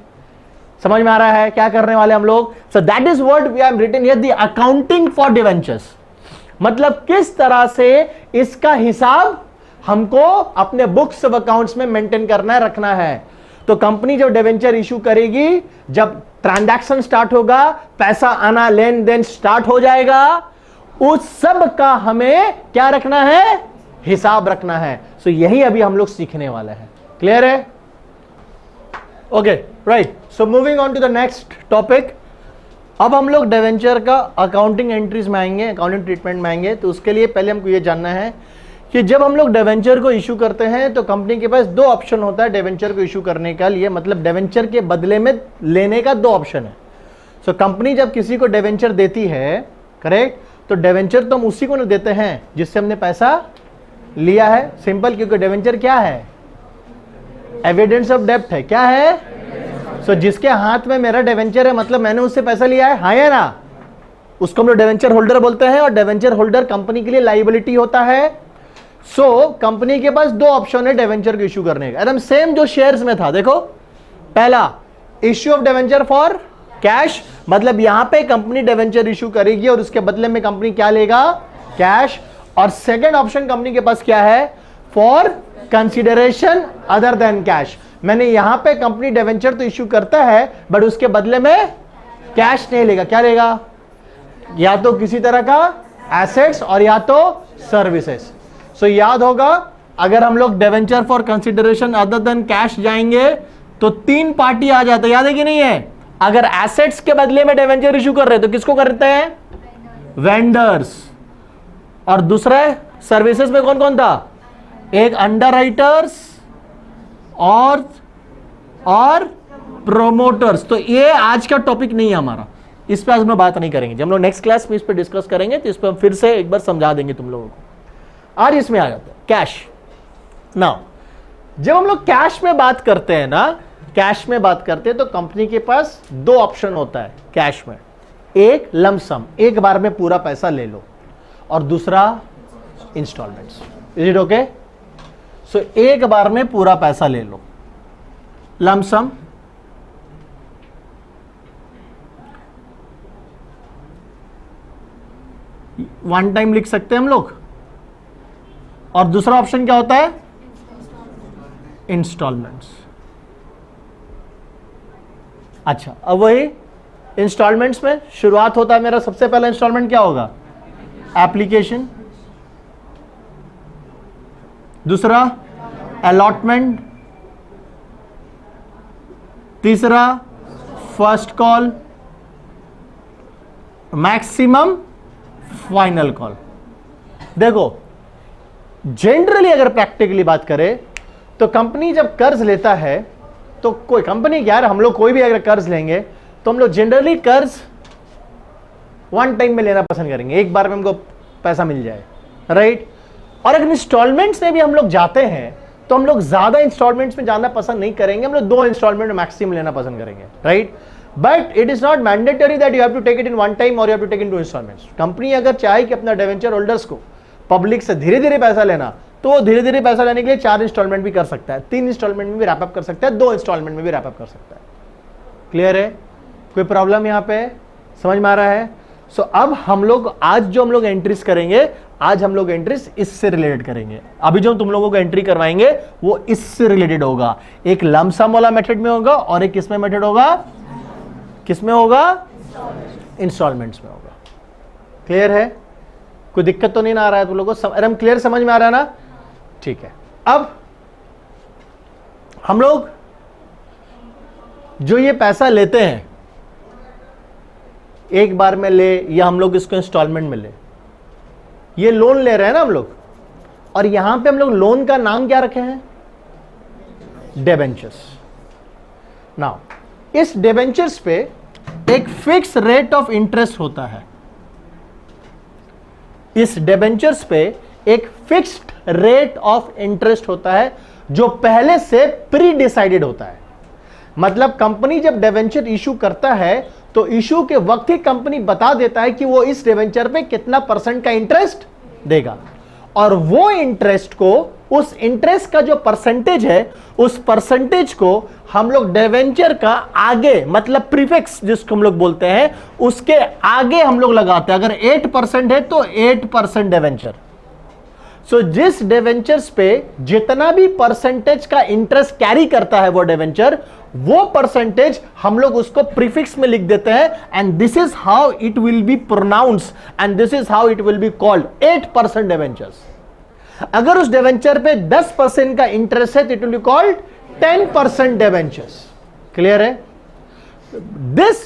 समझ में आ रहा है क्या करने वाले हम लोग? So that is what we have written here, the accounting for debentures. मतलब किस तरह से इसका हिसाब हमको अपने बुक्स ऑफ अकाउंट्स में मेंटेन करना है, रखना है। तो कंपनी जब डिवेंचर इशू करेगी, जब ट्रांजैक्शन स्टार्ट होगा, पैसा आना, लेन देन स्टार्ट हो जाएगा, उस सब का हमें क्या रखना है? हिसाब रखना है। सो यही अभी हम लोग सीखने वाले हैं। क्लियर है? Okay, right. So moving on to the next topic. अब हम लोग डिवेंचर का अकाउंटिंग एंट्रीज में आएंगे, अकाउंटिंग ट्रीटमेंट में आएंगे। तो उसके लिए पहले हमको ये जानना है कि जब हम लोग डिवेंचर को इशू करते हैं तो कंपनी के पास दो ऑप्शन होता है डिवेंचर को इशू करने का लिए, मतलब डिवेंचर के बदले में लेने का दो ऑप्शन है। सो कंपनी जब किसी को डिवेंचर देती है, करेक्ट, तो डिवेंचर तो हम उसी को नहीं देते हैं जिससे हमने पैसा लिया है, सिंपल, क्योंकि डिवेंचर क्या है, एविडेंस ऑफ डेब्ट है, क्या है, सो जिसके हाथ में मेरा डिवेंचर है मतलब मैंने उससे पैसा लिया है, हाँ या ना, उसको हम लोग डिवेंचर होल्डर बोलते हैं, और डिवेंचर होल्डर कंपनी के लिए लायबिलिटी होता है। सो कंपनी के पास दो ऑप्शन है डिवेंचर को इशू करने का, एकदम सेम जो शेयर्स में था। देखो, पहला issue of debenture for cash, मतलब यहां पे कंपनी डिवेंचर इशू करेगी और उसके बदले में कंपनी क्या लेगा, कैश। और सेकंड ऑप्शन कंपनी के पास क्या है, for consideration other than cash, मैंने यहां पे कंपनी डिवेंचर तो इशू करता है बट उसके बदले में कैश नहीं लेगा, क्या लेगा, या तो किसी तरह का एसेट्स और या तो सर्विसेज। सो याद होगा, अगर हम लोग debenture for consideration other than cash जाएंगे तो तीन पार्टी आ जाता है, याद है कि नहीं है। अगर एसेट्स के बदले में डिवेंचर इशू कर रहे हैं तो किसको करते हैं, वेंडर्स, और दूसरा सर्विसेज में कौन कौन था, एक अंडरराइटर्स और प्रोमोटर्स। तो ये आज का टॉपिक नहीं है हमारा, इस पे आज हम बात नहीं करेंगे, जब हम लोग नेक्स्ट क्लास में इस पे डिस्कस करेंगे तो इस पे हम फिर से एक बार समझा देंगे तुम लोगों को। आज इसमें आ जाता है कैश। नाउ जब हम लोग कैश में बात करते हैं ना, कैश में बात करते हैं तो कंपनी के पास दो ऑप्शन होता है कैश में, एक लमसम, एक बार में पूरा पैसा ले लो, और दूसरा instalments. Is it okay? So एक बार में पूरा पैसा ले लो, लमसम, वन टाइम लिख सकते हैं हम लोग, और दूसरा ऑप्शन क्या होता है, इंस्टॉलमेंट्स। अच्छा, अब वही इंस्टॉलमेंट्स में शुरुआत होता है मेरा, सबसे पहला इंस्टॉलमेंट क्या होगा, एप्लीकेशन, दूसरा अलॉटमेंट, तीसरा first call, maximum final call. देखो जनरली अगर प्रैक्टिकली बात करें तो कंपनी जब कर्ज लेता है तो कोई कंपनी क्या, हम लोग कोई भी अगर कर्ज लेंगे तो हम लोग जनरली कर्ज वन टाइम में लेना पसंद करेंगे, एक बार में हमको पैसा मिल जाए, राइट। और अगर इंस्टॉलमेंट्स में भी हम लोग जाते हैं तो हम लोग ज्यादा इंस्टॉलमेंट्स में जाना पसंद नहीं करेंगे, हम लोग दो इंस्टॉलमेंट में मैक्सिमम लेना पसंद करेंगे, right. But it is not mandatory that you have to take it in one time और you have to take in two instalments. Company अगर चाहे कि अपना डिवेंचर होल्डर्स को पब्लिक से धीरे धीरे पैसा लेना, तो वो धीरे धीरे पैसा लेने के लिए 4 इंस्टॉलमेंट भी कर सकता है, 3 इंस्टॉलमेंट में भी रैप अप कर सकता है, 2 इंस्टॉलमेंट में भी रैप अप कर सकता है। क्लियर है? कोई प्रॉब्लम यहां पे समझ में आ रहा है? सो अब हम लोग आज जो हम लोग एंट्रीज करेंगे, आज हम लोग एंट्रीज इससे रिलेटेड करेंगे। अभी जो तुम लोगों को एंट्री करवाएंगे वो इससे रिलेटेड होगा, एक लमसम वाला मेथड में होगा और एक किसमें मेथड होगा, किसमें होगा, इंस्टॉलमेंट्स में होगा। क्लियर है? कोई दिक्कत तो नहीं ना आ रहा है तुम लोगों को? एकदम क्लियर समझ में आ रहा है ना? ठीक है। अब हम लोग जो ये पैसा लेते हैं, एक बार में ले या हम लोग इसको इंस्टॉलमेंट में ले, ये लोन ले रहे हैं ना हम लोग, और यहां पे हम लोग लोन का नाम क्या रखे हैं, डिबेंचर्स। नाउ इस डिबेंचर्स पे एक फिक्स रेट ऑफ इंटरेस्ट होता है, इस डिबेंचर्स पे एक फिक्स्ड रेट ऑफ इंटरेस्ट होता है जो पहले से प्री डिसाइडेड होता है। मतलब कंपनी जब डिबेंचर इशू करता है तो इशू के वक्त ही कंपनी बता देता है कि वो इस डिबेंचर पे कितना % का इंटरेस्ट देगा, और वो इंटरेस्ट को, उस इंटरेस्ट का जो परसेंटेज है, उस परसेंटेज को हम लोग डिबेंचर का आगे, मतलब प्रीफिक्स जिसको हम लोग बोलते हैं, उसके आगे हम लोग लगाते हैं। अगर 8% है तो 8% डिबेंचर। सो जिस डिबेंचर्स पे जितना भी परसेंटेज का इंटरेस्ट कैरी करता है वो डिबेंचर, वो परसेंटेज हम लोग उसको प्रीफिक्स में लिख देते हैं, and this is how it will B pronouns and this is how it will be called 8% debentures. अगर उस डिबेंचर पे 10% का इंटरेस्ट है तो it will be called 10% debentures. Clear है? दिस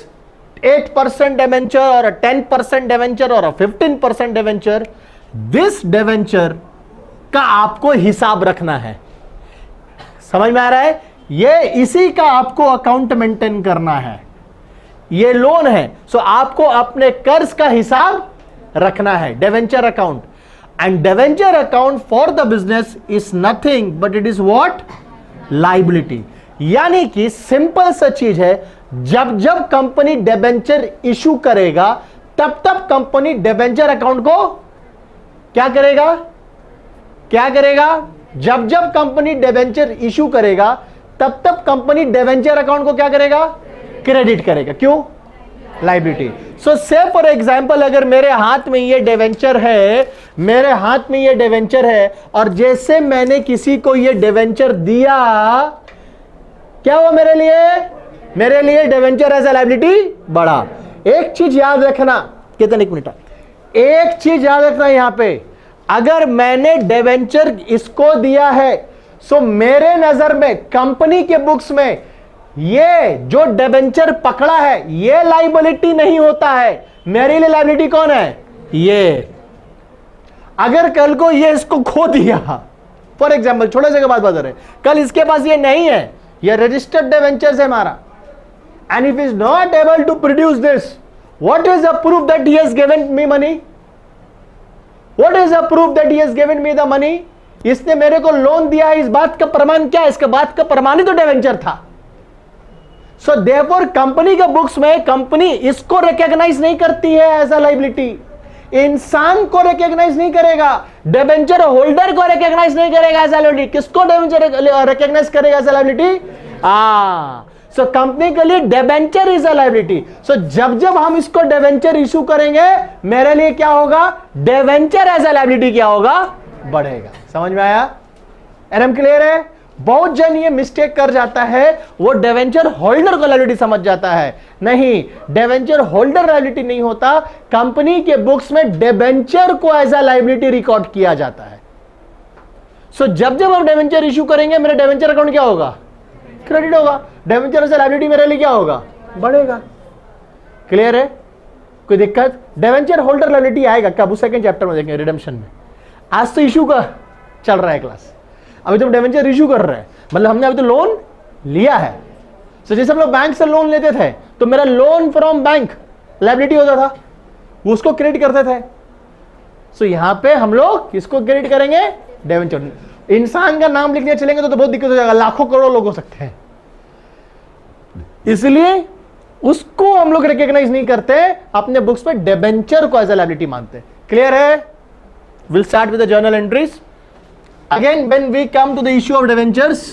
8% डिबेंचर और 10% डिबेंचर और 15% डिबेंचर, this debenture का आपको हिसाब रखना है। समझ में आ रहा है? ये इसी का आपको अकाउंट मेंटेन करना है। ये लोन है, सो आपको अपने कर्ज का हिसाब रखना है, debenture account. And debenture account for the business is nothing but it is what? Liability. यानी कि सिंपल सा चीज है, जब जब कंपनी डिवेंचर इशू करेगा तब तब कंपनी डिवेंचर अकाउंट को क्या करेगा? क्या करेगा? जब जब कंपनी डिवेंचर इशू करेगा तब तब कंपनी डिवेंचर अकाउंट को क्या करेगा? क्रेडिट करेगा। क्यों? लायबिलिटी। सो से फॉर एग्जांपल अगर मेरे हाथ में ये डिवेंचर है, मेरे हाथ में ये डिवेंचर है, और जैसे मैंने किसी को ये डिवेंचर दिया, क्या हुआ मेरे लिए? मेरे लिए डिवेंचर एज ए लायबिलिटी बढ़ा। एक चीज याद रखना, कितने एक मिनट, एक चीज याद रखना यहां पे, अगर मैंने डिवेंचर इसको दिया है, सो मेरे नजर में कंपनी के बुक्स में ये जो डिवेंचर पकड़ा है ये लायबिलिटी नहीं होता है। मेरे लिए लायबिलिटी कौन है? ये। अगर कल को ये इसको खो दिया, फॉर एग्जाम्पल छोटे से बात बता रहे, कल इसके पास ये नहीं है, ये रजिस्टर्ड डिवेंचर है हमारा, and if is not able to produce this, what is the proof that he has given me money? What is the proof that he has given me the money? इसने मेरे को loan दिया है, इस बात का प्रमाण क्या है? इसका बात का प्रमाण ही तो डिवेंचर था। सो देयरफॉर कंपनी के बुक्स में कंपनी इसको रिकॉग्नाइज नहीं करती है एज अ लायबिलिटी, इंसान को रिकॉग्नाइज नहीं करेगा, डिवेंचर होल्डर को रिकॉग्नाइज नहीं करेगा एज अ लायबिलिटी। किसको डिवेंचर रिकॉग्नाइज करेगा as a liability? So company के लिए debenture is a liability. So जब जब हम इसको डिवेंचर इशू करेंगे, मेरे लिए क्या होगा? डिवेंचर एज अ लायबिलिटी क्या होगा? बढ़ेगा। समझ में आया? एरम क्लियर है? बहुत जन ये मिस्टेक कर जाता है, वो डिवेंचर होल्डर को लायबिलिटी समझ जाता है। नहीं, डिवेंचर होल्डर लायबिलिटी नहीं होता, कंपनी के बुक्स में डिवेंचर को एज अ लायबिलिटी रिकॉर्ड किया जाता है। सो जब जब हम डिवेंचर इशू करेंगे, मेरा डिवेंचर अकाउंट क्या होगा? क्रेडिट होगा। डिवेंचर एज अ लायबिलिटी मेरे लिए क्या होगा? बढ़ेगा। क्लियर है? कोई दिक्कत? डिवेंचर होल्डर लायबिलिटी आएगा कब? उस सेकंड चैप्टर में देखेंगे, रिडेम्पशन में। आज तो इशू का चल रहा है क्लास, अभी तो डिवेंचर इशू कर रहे हैं, मतलब हमने अभी तो लोन लिया है। तो जैसे हम लोग बैंक से लोन लेते थे तो मेरा लोन फ्रॉम बैंक लायबिलिटी होता था, वो उसको क्रेडिट करते थे। सो यहां पे हम लोग किसको क्रेडिट करेंगे? डिवेंचर। इंसान का नाम लिखने चलेंगे तो बहुत दिक्कत हो जाएगा, लाखों करोड़ लोग हो सकते हैं, इसलिए उसको हम लोग रिकॉग्नाइज नहीं करते, अपने बुक्स में डिवेंचर को एज अ लायबिलिटी मानते हैं। क्लियर है? We'll start with the journal entries. Again, when we come to the issue of debentures,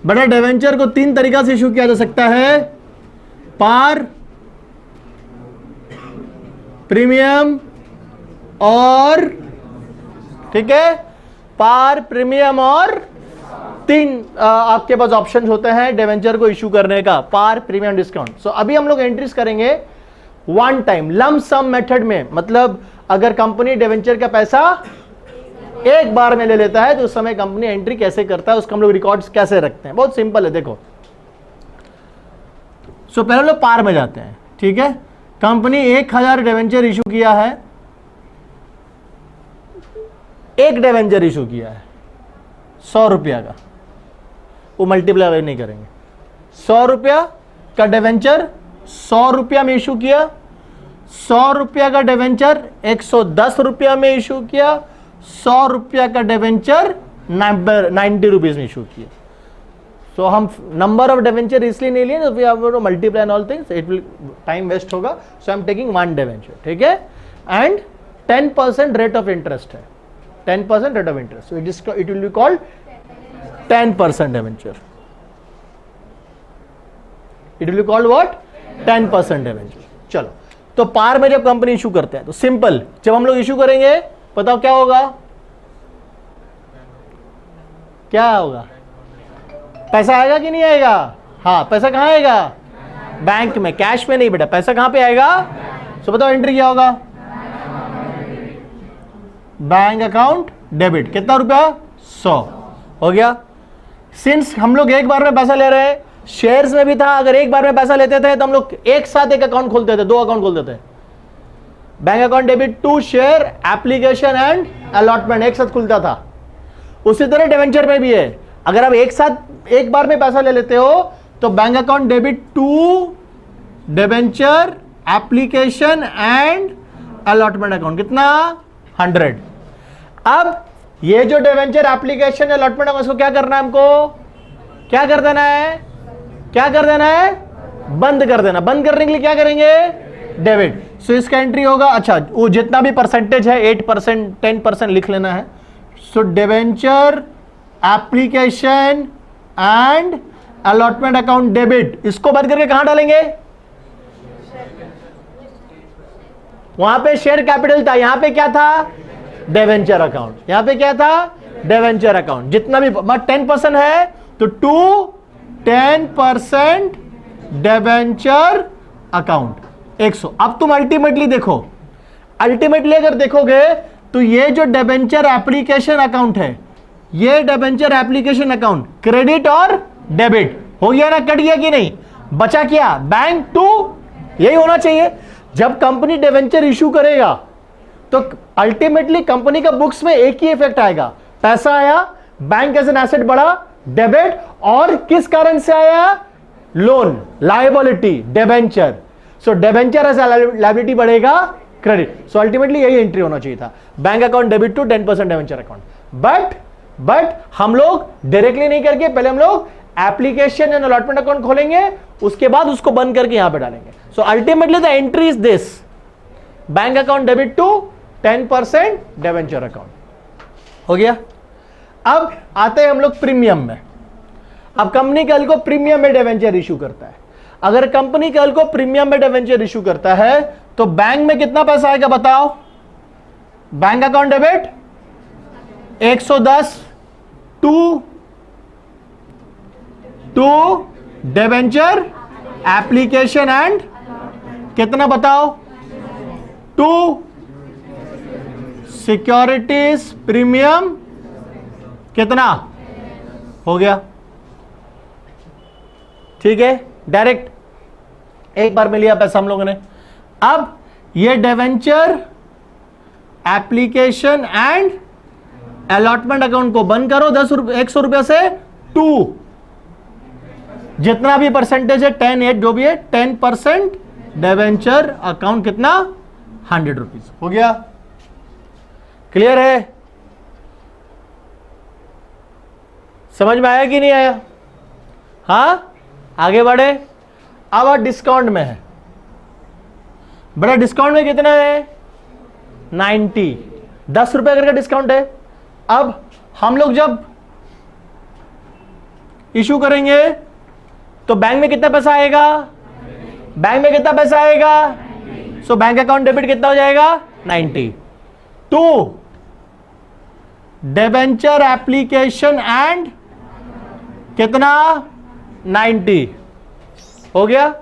बड़ा डिवेंचर को तीन तरीका से इशू किया जा सकता है, पार, प्रीमियम और, ठीक है, पार, प्रीमियम और तीन आपके पास ऑप्शन होते हैं डिवेंचर को इशू करने का, पार, प्रीमियम, डिस्काउंट। सो अभी हम लोग एंट्रीज करेंगे one time lump sum method में, मतलब अगर कंपनी डिवेंचर का पैसा एक बार में ले लेता है तो उस समय कंपनी एंट्री कैसे करता है, उसका हम लोग रिकॉर्ड्स कैसे रखते हैं। बहुत सिंपल है, देखो। सो पहले लोग पार में जाते हैं, ठीक है। कंपनी 1000 डिवेंचर इशू किया है, एक डिवेंचर इशू किया है 100 रुपया का, वो मल्टीप्लाई नहीं करेंगे। 100 रुपया का डिवेंचर 100 रुपया में इशू किया, 100 रुपया का डिवेंचर 110 रुपया में इशू किया, 100 रुपया का डिवेंचर 90 रुपीज में इशू किया। सो हम नंबर ऑफ डिवेंचर इसलिए नहीं लिए, we have to multiply and all things, it will time waste होगा। So I am taking one debenture, ठीक है, एंड 10% रेट ऑफ इंटरेस्ट है, 10% rate of interest, so it will be called 10% debenture. It will be called what? 10% debenture. चलो, तो पार में जब company issue करते हैं तो सिंपल, जब हम लोग इशू करेंगे बताओ क्या होगा? क्या होगा? पैसा आएगा कि नहीं आएगा? हाँ, पैसा कहां आएगा? बैंक में, कैश में नहीं बेटा, पैसा कहां पे आएगा? सो बताओ एंट्री क्या होगा? बैंक अकाउंट डेबिट, कितना रुपया? 100 हो गया। सिंस हम लोग एक बार में पैसा ले रहे हैं, शेयर्स में भी था, अगर एक बार में पैसा लेते थे तो हम लोग एक साथ एक अकाउंट खोलते थे, 2 अकाउंट खोलते थे। Bank account debit to share application and allotment एक साथ खुलता था, उसी तरह डिवेंचर में भी है। अगर आप एक साथ एक बार में पैसा ले लेते हो तो bank account debit to debenture application and allotment account कितना 100। अब ये जो डिवेंचर एप्लीकेशन अलॉटमेंट अकाउंट इसको क्या करना है, हमको क्या कर देना है, क्या कर देना है, बंद कर देना। बंद करने के लिए क्या करेंगे, डेबिट। सो इसका एंट्री होगा, अच्छा वो जितना भी परसेंटेज है 8% 10% लिख लेना है। So debenture application and allotment account debit, इसको बंद करके कहां डालेंगे, वहां पे शेयर कैपिटल था, यहां पे क्या था, डिवेंचर अकाउंट। यहां पे क्या था, डिवेंचर अकाउंट। जितना भी 10% है तो टू 10% डिवेंचर अकाउंट 100। अब तुम अल्टीमेटली देखो, अल्टीमेटली अगर देखोगे तो ये जो डिवेंचर एप्लीकेशन अकाउंट है, ये डिवेंचर एप्लीकेशन अकाउंट क्रेडिट और डेबिट हो गया ना, कट गया कि नहीं, बचा क्या, बैंक टू, यही होना चाहिए। जब कंपनी डिवेंचर इशू करेगा तो अल्टीमेटली कंपनी का बुक्स में एक ही इफेक्ट आएगा, पैसा आया, बैंक एज एन एसेट बढ़ा, डेबिट, और किस कारण से आया, loan, liability, debenture. So debenture as liability बढ़ेगा, क्रेडिट। सो अल्टीमेटली यही एंट्री होना चाहिए था, bank account debit to 10% debenture account. But हम लोग डायरेक्टली नहीं करके पहले हम लोग एप्लीकेशन एंड अलॉटमेंट अकाउंट खोलेंगे, उसके बाद उसको बंद करके यहां पे डालेंगे। So ultimately the entry is this, bank account debit to 10% debenture account हो गया। अब आते हैं हम लोग प्रीमियम में। अब कंपनी कल को प्रीमियम में डिवेंचर इशू करता है। अगर कंपनी कल को प्रीमियम में डिवेंचर इशू करता है तो बैंक में कितना पैसा आएगा बताओ, bank account debit 110 to debenture application and कितना बताओ, टू सिक्योरिटीज प्रीमियम कितना हो गया, ठीक है, डायरेक्ट एक बार में लिया पैसा हम लोगों ने। अब ये debenture application and allotment account को बंद करो 100 रुपया से, टू जितना भी परसेंटेज है 10 8 जो भी है 10% डिवेंचर अकाउंट कितना 100 रुपीज हो गया। क्लियर है, समझ में आया कि नहीं आया, हां आगे बढ़े। अब डिस्काउंट में है, बड़ा डिस्काउंट में कितना है 90, 10 रुपए करके डिस्काउंट है। अब हम लोग जब इशू करेंगे तो बैंक में कितना पैसा आएगा, बैंक में कितना पैसा आएगा, सो बैंक अकाउंट डेबिट कितना हो जाएगा 90 टू डिवेंचर एप्लीकेशन एंड कितना 90 हो गया।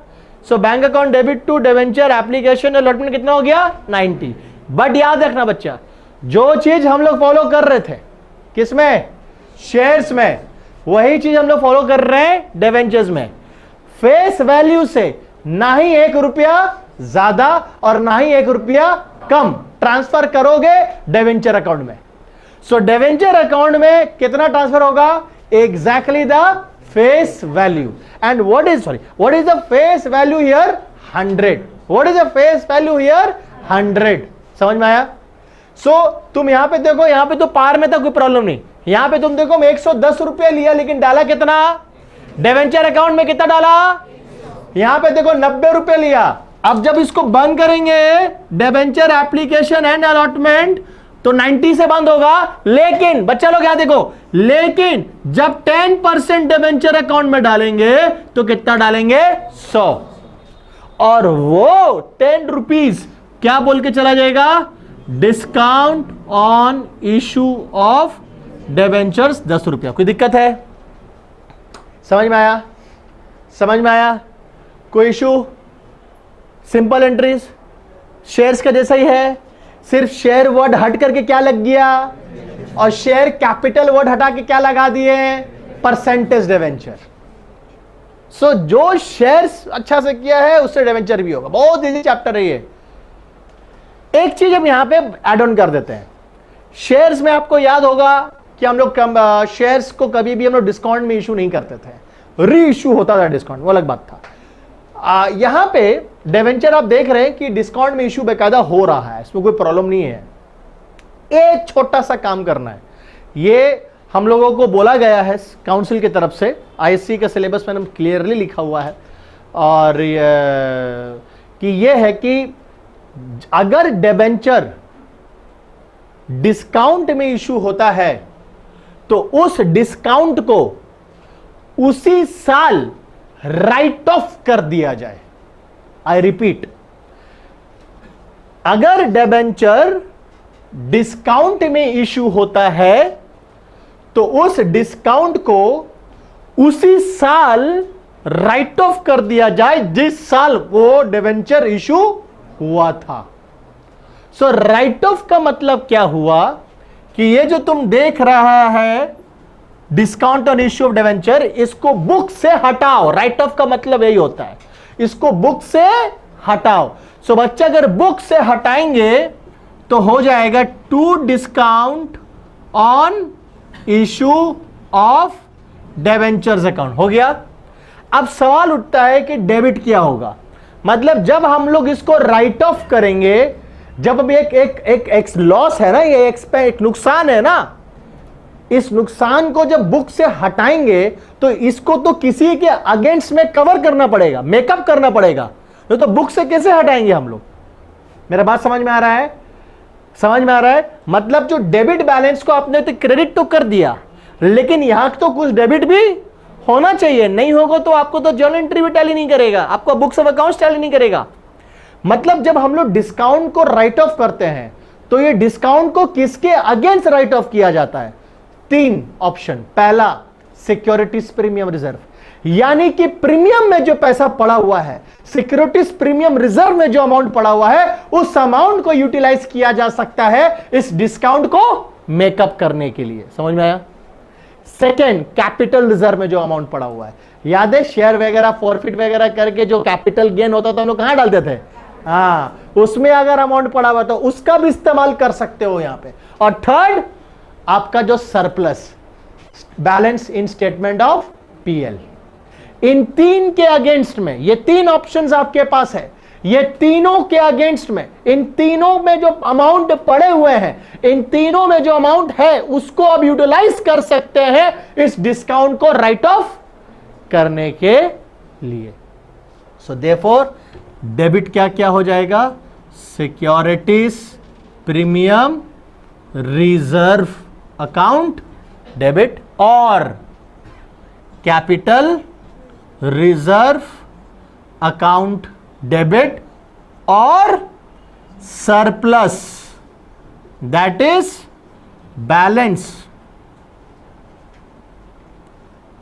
So bank account debit to debenture application allotment कितना हो गया 90। बट याद रखना बच्चा, जो चीज हम लोग फॉलो कर रहे थे किसमें, शेयर्स में, वही चीज हम लोग फॉलो कर रहे हैं डिवेंचर्स में। फेस वैल्यू से ना ही 1 रुपया ज्यादा और ना ही 1 रुपया कम ट्रांसफर करोगे डिवेंचर अकाउंट में। सो डिवेंचर अकाउंट में कितना ट्रांसफर होगा, exactly the face value. And what is the face value here 100। What is the face value here 100। समझ में आया। सो तुम यहां पे देखो, यहां पे तो पार में था कोई प्रॉब्लम नहीं, यहां पे तुम देखो 110 रुपया लिया लेकिन डाला कितना, डिवेंचर अकाउंट में कितना डाला, यहां पे देखो 90 रुपया लिया। अब जब इसको बंद करेंगे डिवेंचर एप्लीकेशन एंड अलॉटमेंट तो 90 से बंद होगा, लेकिन बच्चा लोग यहां देखो, लेकिन जब 10% डिवेंचर अकाउंट में डालेंगे तो कितना डालेंगे 100, और वो 10 रुपीज क्या बोल के चला जाएगा, discount on issue of debentures 10 रुपया। कोई दिक्कत है, समझ में आया, समझ में आया, कोई इशू, सिंपल एंट्रीज शेयर्स का जैसा ही है, सिर्फ शेयर वर्ड हट करके क्या लग गया, और शेयर कैपिटल वर्ड हटा के क्या लगा दिए, परसेंटेज डिवेंचर। सो जो शेयर्स अच्छा से किया है उससे डिवेंचर भी होगा। बहुत इजी चैप्टर है ये, एक चीज हम यहां पे ऐड ऑन कर देते हैं, शेयर्स में आपको याद होगा कि हम लोग शेयर्स को कभी भी हम लोग डिस्काउंट में इशू नहीं करते थे, री इशू होता था डिस्काउंट, वो अलग बात था। यहां पे डिवेंचर आप देख रहे हैं कि डिस्काउंट में इशू बेकायदा हो रहा है, इसमें कोई प्रॉब्लम नहीं है। एक छोटा सा काम करना है, ये हम लोगों को बोला गया है काउंसिल की तरफ से, आईएससी के सिलेबस में क्लियरली लिखा हुआ है, और ये है कि अगर डिबेंचर डिस्काउंट में इशू होता है तो उस डिस्काउंट को उसी साल राइट ऑफ कर दिया जाए। आई रिपीट, अगर डिबेंचर डिस्काउंट में इशू होता है तो उस डिस्काउंट को उसी साल राइट ऑफ कर दिया जाए जिस साल वो डिबेंचर इशू हुआ था। सो राइट ऑफ का मतलब क्या हुआ कि ये जो तुम देख रहा है discount on issue of debenture, इसको बुक से हटाओ। राइट ऑफ का मतलब यही होता है, इसको बुक से हटाओ। सो बच्चा अगर बुक से हटाएंगे तो हो जाएगा to discount on issue of debentures account, हो गया। अब सवाल उठता है कि डेबिट क्या होगा, मतलब जब हम लोग इसको राइट ऑफ करेंगे, जब अब एक लॉस है ना, ये एक नुकसान है ना, इस नुकसान को जब बुक से हटाएंगे तो इसको तो किसी के अगेंस्ट में कवर करना पड़ेगा, मेकअप करना पड़ेगा, तो बुक से कैसे हटाएंगे हम लोग? मेरा बात समझ में आ रहा है? समझ में आ रहा है? मतलब जो डेबिट बैलेंस को आपने तो क्रेडिट तो कर दिया, लेकिन यहां तो कुछ डेबिट भी होना चाहिए, नहीं होगा तो आपको तो जर्नल एंट्री भी टैली नहीं करेगा, आपको बुक्स ऑफ अकाउंट्स टैली नहीं करेगा। मतलब जब हम लोग डिस्काउंट को राइट ऑफ करते हैं तो ये डिस्काउंट को किसके अगेंस्ट राइट ऑफ किया जाता है? तीन ऑप्शन। पहला, सिक्योरिटीज प्रीमियम रिजर्व, यानी कि प्रीमियम में जो पैसा पड़ा हुआ है, सिक्योरिटीज प्रीमियम रिजर्व में जो अमाउंट पड़ा हुआ है, उस अमाउंट को यूटिलाइज किया जा सकता है इस डिस्काउंट को मेकअप करने के लिए। समझ में आया? सेकेंड, कैपिटल रिजर्व में जो अमाउंट पड़ा हुआ है, याद है शेयर वगैरह फॉरफिट वगैरह करके जो कैपिटल गेन होता था, हम लोग कहां डालते थे? हाँ, उसमें अगर अमाउंट पड़ा हुआ तो उसका भी इस्तेमाल कर सकते हो यहां पे। और थर्ड, आपका जो surplus balance in statement of PL. इन तीन के अगेंस्ट में, ये तीन ऑप्शंस आपके पास है, ये तीनों के अगेंस्ट में, इन तीनों में जो अमाउंट पड़े हुए हैं, इन तीनों में जो अमाउंट है उसको अब यूटिलाइज कर सकते हैं इस डिस्काउंट को राइट ऑफ करने के लिए। सो देयरफॉर डेबिट क्या क्या हो जाएगा? Securities premium reserve account debit, और कैपिटल रिजर्व अकाउंट डेबिट, और surplus that is balance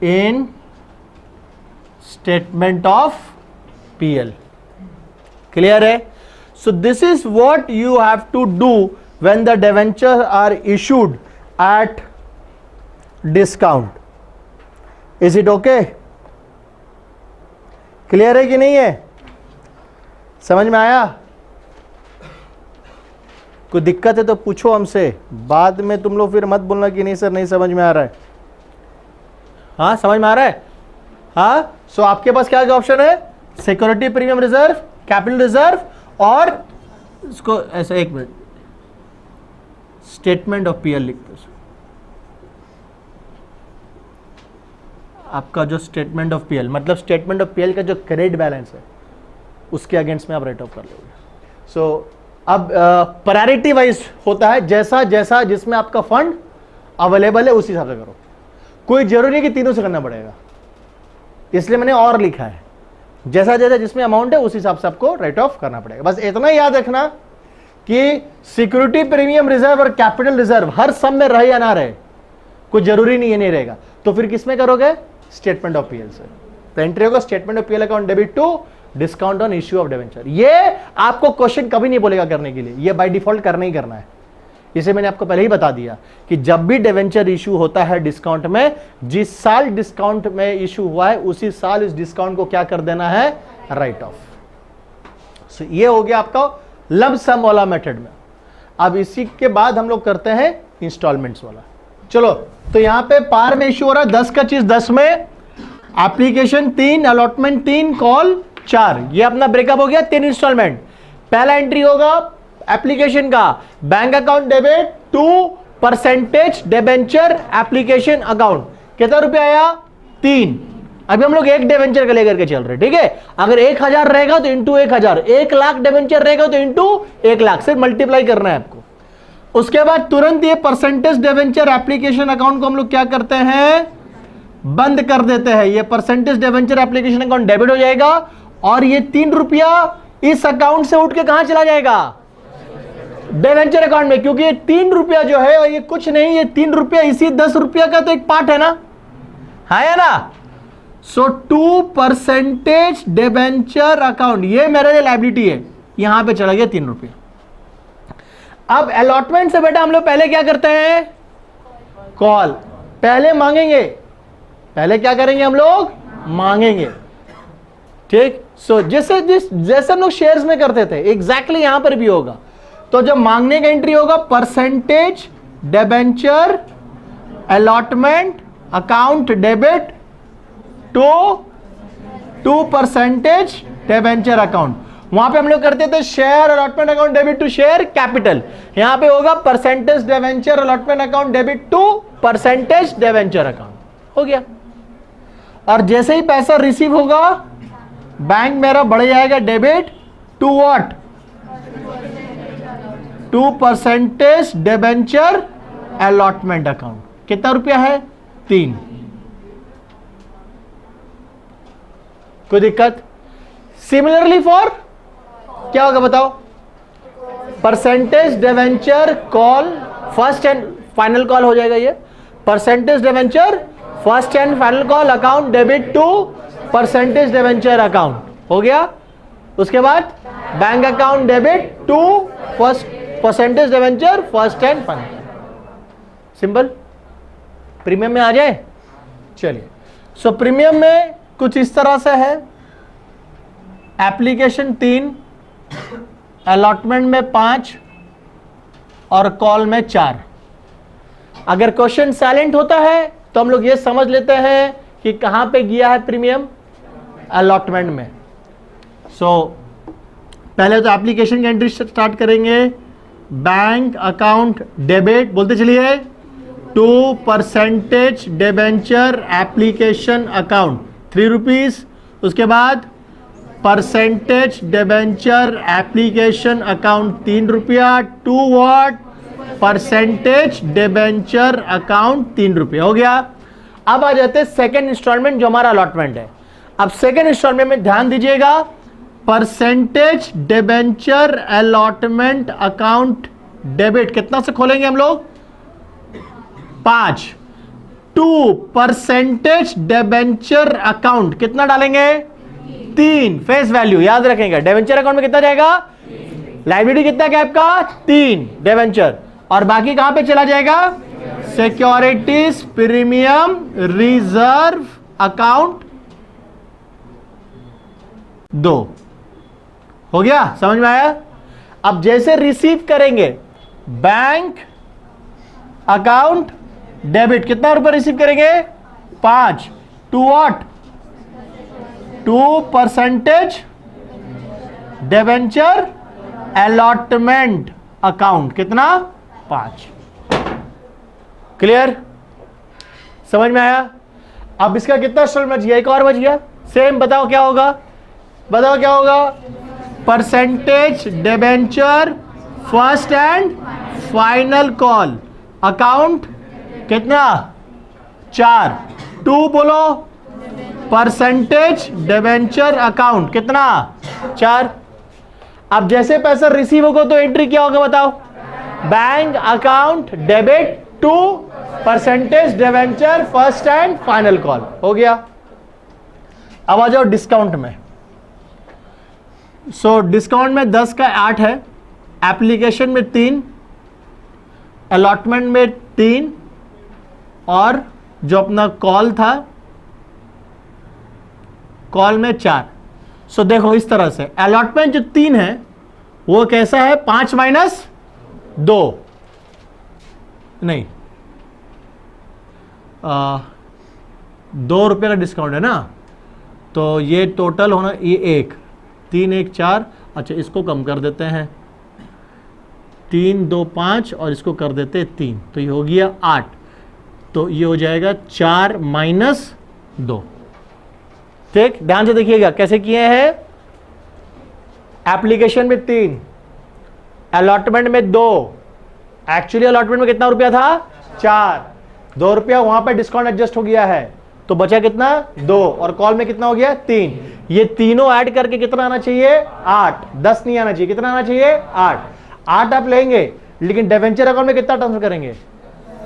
in statement of PL. Clear है? So this is what you have to do when the debenture are issued at discount. Is it okay? Clear है कि नहीं है? समझ में आया? कोई दिक्कत है तो पूछो हमसे, बाद में तुम लोग फिर मत बोलना कि नहीं सर नहीं समझ में आ रहा है। हाँ, समझ में आ रहा है? हाँ, सो आपके पास क्या क्या ऑप्शन है? Security premium reserve, capital reserve, और इसको ऐसा, एक मिनट, स्टेटमेंट ऑफ पीएल लिखते हैं। आपका जो स्टेटमेंट ऑफ पीएल, मतलब स्टेटमेंट ऑफ पीएल का जो क्रेडिट बैलेंस है उसके अगेंस्ट में आप राइट ऑफ कर लोगे। सो अब प्रायोरिटी वाइज होता है, जैसा जैसा जिसमें आपका फंड अवेलेबल है उस हिसाब से करो, कोई जरूरी नहीं कि तीनों से करना पड़ेगा, इसलिए मैंने और लिखा है, जैसा जैसा जिसमें अमाउंट है उस हिसाब से आपको राइट ऑफ करना पड़ेगा। बस इतना याद रखना कि सिक्योरिटी प्रीमियम रिजर्व और कैपिटल रिजर्व हर सब में रहे या ना रहे, कोई जरूरी नहीं है, नहीं रहेगा, तो फिर किस में करोगे? स्टेटमेंट ऑफ पीएल से। तो एंट्री होगा statement of PL account debit to discount on issue of debenture. ये आपको क्वेश्चन कभी नहीं बोलेगा करने के लिए, ये बाय डिफॉल्ट करना ही करना है। इसे मैंने आपको पहले ही बता दिया कि जब भी डिवेंचर इशू होता है डिस्काउंट में, जिस साल डिस्काउंट में इशू हुआ है उसी साल इस डिस्काउंट को क्या कर देना है? Right of. सो ये हो गया आपका लब सम वाला मेथड में। अब इसी के बाद हम लोग करते हैं इंस्टॉलमेंट्स वाला। चलो, तो यहां पे पार में इश्यू हो रहा है 10 का चीज 10 में, एप्लीकेशन 3, अलॉटमेंट 3, कॉल 4। ये अपना ब्रेकअप हो गया 3 इंस्टॉलमेंट। पहला एंट्री होगा एप्लीकेशन का, bank account debit to percentage debenture application account. कितना रुपया आया? 3। अभी हम लोग एक डिबेंचर का लेकर के चल रहे, ठीक है। अगर 1000 रहेगा तो इंटू 1000, 1 लाख डिबेंचर रहेगा तो इंटू 1 लाख, सिर्फ मल्टीप्लाई करना है आपको। उसके बाद तुरंत ये परसेंटेज डिबेंचर एप्लीकेशन अकाउंट को हम लोग क्या करते हैं? बंद कर देते हैं। ये percentage debenture application account debit हो जाएगा और ये 3 रुपया इस अकाउंट से उठ के कहां चला जाएगा? डिबेंचर अकाउंट में, क्योंकि ये 3 रुपया जो है और ये कुछ नहीं, ये 3 रुपया इसी 10 रुपया का तो एक पार्ट है ना, है ना। सो 2 परसेंटेज डिबेंचर अकाउंट, ये मेरे लिए लायबिलिटी है, यहां पे चला गया 3 रुपया। अब अलॉटमेंट से बेटा हम लोग पहले क्या करते हैं? कॉल पहले मांगेंगे, पहले क्या करेंगे हम लोग? मांगेंगे, ठीक। सो जैसे हम लोग शेयर्स में करते थे एग्जैक्टली यहां पर भी होगा। तो जब मांगने का एंट्री होगा percentage debenture allotment account debit to percentage debenture account. वहां पे हम लोग करते थे share allotment account debit to share capital, यहां पे होगा percentage debenture allotment account debit to percentage debenture account. हो गया। और जैसे ही पैसा रिसीव होगा बैंक मेरा बढ़ जाएगा debit to what? To percentage debenture allotment account. कितना रुपया है? 3। कोई दिक्कत? सिमिलरली फॉर क्या होगा बताओ? Percentage debenture call first and final call हो जाएगा ये। Percentage debenture first and final call account debit to percentage debenture account हो गया। उसके बाद bank account debit to first percentage debenture first and final. Simple. Premium में आ जाए। चलिए, सो प्रीमियम में कुछ इस तरह से है, एप्लीकेशन 3, अलॉटमेंट में 5 और कॉल में 4। अगर क्वेश्चन साइलेंट होता है तो हम लोग ये समझ लेते हैं कि कहां पे गया है प्रीमियम? अलॉटमेंट में। सो पहले तो एप्लीकेशन की एंट्री स्टार्ट करेंगे। बैंक अकाउंट डेबिट बोलते चलिए to percentage debenture application account 3 rupees. उसके बाद परसेंटेज डिबेंचर एप्लीकेशन अकाउंट 3 रुपया to what? Percentage debenture account 3 रुपया हो गया। अब आ जाते हैं सेकेंड इंस्टॉलमेंट जो हमारा अलॉटमेंट है। अब सेकेंड इंस्टॉलमेंट में ध्यान दीजिएगा, percentage debenture allotment account debit कितना से खोलेंगे हम लोग? 5 टू परसेंटेज डिबेंचर अकाउंट कितना डालेंगे? 3 फेस वैल्यू याद रखेंगे। डिबेंचर अकाउंट में कितना जाएगा? लायबिलिटी कितना गैप का? 3 डिबेंचर, और बाकी कहां पे चला जाएगा? सिक्योरिटीज प्रीमियम रिजर्व अकाउंट 2 हो गया। समझ में आया? अब जैसे रिसीव करेंगे बैंक अकाउंट डेबिट कितना रुपए रिसीव करेंगे? 5 to what? To percentage debenture allotment account कितना? 5। क्लियर? समझ में आया? अब इसका कितना स्टॉल बच गया? एक और बच गया। सेम बताओ क्या होगा? बताओ क्या होगा? Percentage debenture first and final call account कितना? 4 टू बोलो परसेंटेज डिबेंचर अकाउंट कितना? 4। अब जैसे पैसा रिसीव होगा तो एंट्री क्या होगा बताओ? Bank account debit to percentage debenture first and final call हो गया। अब आ जाओ डिस्काउंट में। सो डिस्काउंट में 10 का 8 है, एप्लीकेशन में 3, अलॉटमेंट में 3 और जो अपना कॉल था कॉल में 4। सो देखो इस तरह से अलॉटमेंट जो 3 है वो कैसा है, 5 माइनस 2, नहीं 2 रुपये का डिस्काउंट है ना, तो ये टोटल होना, ये 1 3 1 4, अच्छा इसको कम कर देते हैं, 3 2 5 और इसको कर देते हैं 3, तो ये हो गया 8, तो ये हो जाएगा 4 माइनस 2। ठीक, ध्यान से देखिएगा कैसे किए हैं, एप्लीकेशन में 3, अलॉटमेंट में 2, एक्चुअली अलॉटमेंट में कितना रुपया था 4, 2 रुपया वहां पर डिस्काउंट एडजस्ट हो गया है, तो बचा कितना 2, और कॉल में कितना हो गया 3, ये तीनों ऐड करके कितना आना चाहिए 8, 10 नहीं आना चाहिए, कितना आना चाहिए 8 आप लेंगे, लेकिन डिवेंचर अकाउंट में कितना ट्रांसफर करेंगे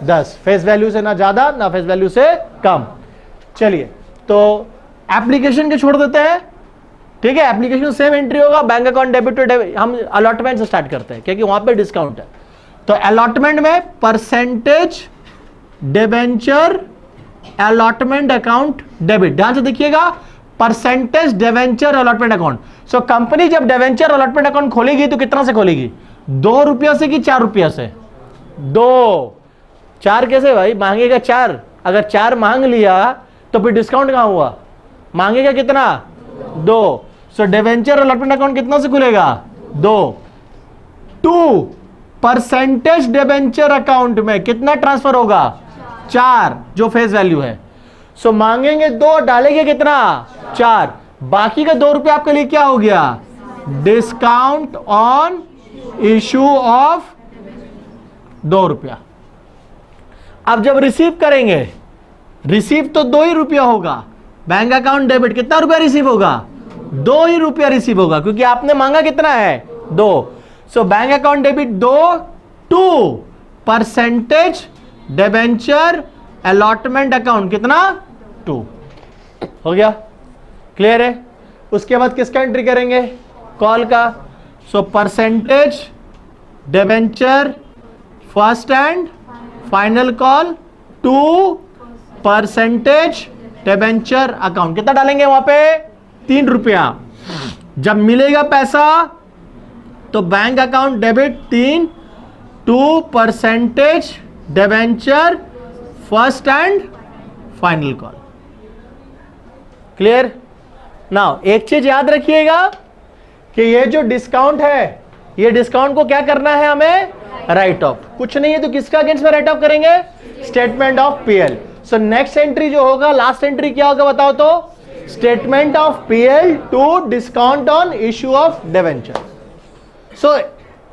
10, फेस वैल्यू से ना ज्यादा ना फेस वैल्यू से कम। चलिए तो एप्लीकेशन के छोड़ देते हैं, ठीक है, एप्लीकेशन सेम एंट्री होगा, bank account debit to debit, हम अलॉटमेंट से स्टार्ट करते हैं क्योंकि वहां पे डिस्काउंट है। तो अलॉटमेंट में percentage debenture allotment account debit, ध्यान से देखिएगा, percentage debenture allotment account. So company जब डिबेंचर अलॉटमेंट अकाउंट खोलेगी तो कितना से खोलेगी, 2 रुपया से कि 4 रुपया से, 2, 4 कैसे भाई, मांगेगा 4, अगर 4 मांग लिया तो फिर डिस्काउंट कहां हुआ, मांगेगा कितना 2, सो डिबेंचर अलॉटमेंट अकाउंट कितना से खुलेगा 2, 2 परसेंटेज डिबेंचर अकाउंट में कितना ट्रांसफर होगा 4, जो फेस वैल्यू है, सो मांगेंगे 2, डालेंगे कितना 4, बाकी का 2 रुपया आपके लिए क्या हो गया, डिस्काउंट ऑन इशू ऑफ 2 रुपया। अब जब रिसीव करेंगे, रिसीव तो 2 ही रुपया होगा, बैंक अकाउंट डेबिट कितना रुपया रिसीव होगा, 2 ही रुपया रिसीव होगा, क्योंकि आपने मांगा कितना है 2, सो bank account debit 2, 2 percentage debenture allotment account कितना 2, हो गया, क्लियर है। उसके बाद किसका एंट्री करेंगे, कॉल का, so percentage debenture first and final call 2 percentage debenture account, कितना डालेंगे वहां पे 3 रुपया। जब मिलेगा पैसा तो bank account debit 3, 2 percentage debenture first and final call, clear. Now एक चीज याद रखिएगा कि ये जो डिस्काउंट है, ये डिस्काउंट को क्या करना है हमें, राइट ऑफ, कुछ नहीं है तो किसका अगेंस्ट में राइट ऑफ करेंगे, statement of PL. So next entry जो होगा, लास्ट एंट्री क्या होगा बताओ तो, statement of PL to discount on issue of debenture. So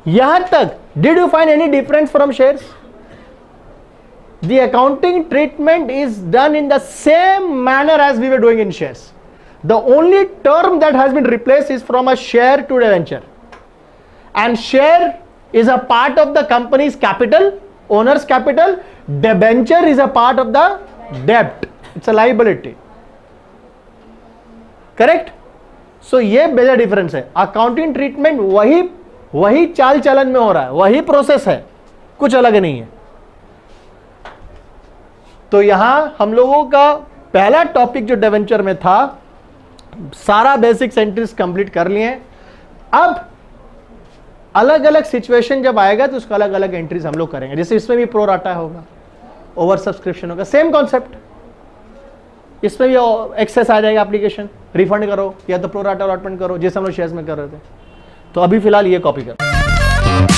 यहां तक did you find any difference from shares, the accounting treatment is done in the same manner as we were doing in shares. The only term that has been replaced is from a share to debenture, and share is a part of the company's capital, owner's capital. Debenture is a part of the debt, it's a liability, correct? So ये बेजा difference है, accounting treatment वही चाल चलन में हो रहा है, वही प्रोसेस है, कुछ अलग नहीं है। तो यहां हम लोगों का पहला टॉपिक जो डिबेंचर में था, सारा बेसिक एंट्रीज कंप्लीट कर लिए। अब अलग अलग सिचुएशन जब आएगा तो उसका अलग अलग एंट्रीज हम लोग करेंगे, जैसे इसमें भी प्रो राटा होगा, ओवर सब्सक्रिप्शन होगा, सेम कॉन्सेप्ट, इसमें भी एक्सेस आ जाएगा, एप्लीकेशन रिफंड करो या तो प्रो राटा अलॉटमेंट करो, जैसे हम लोग शेयर्स में कर रहे थे। तो अभी फिलहाल ये कॉपी करो।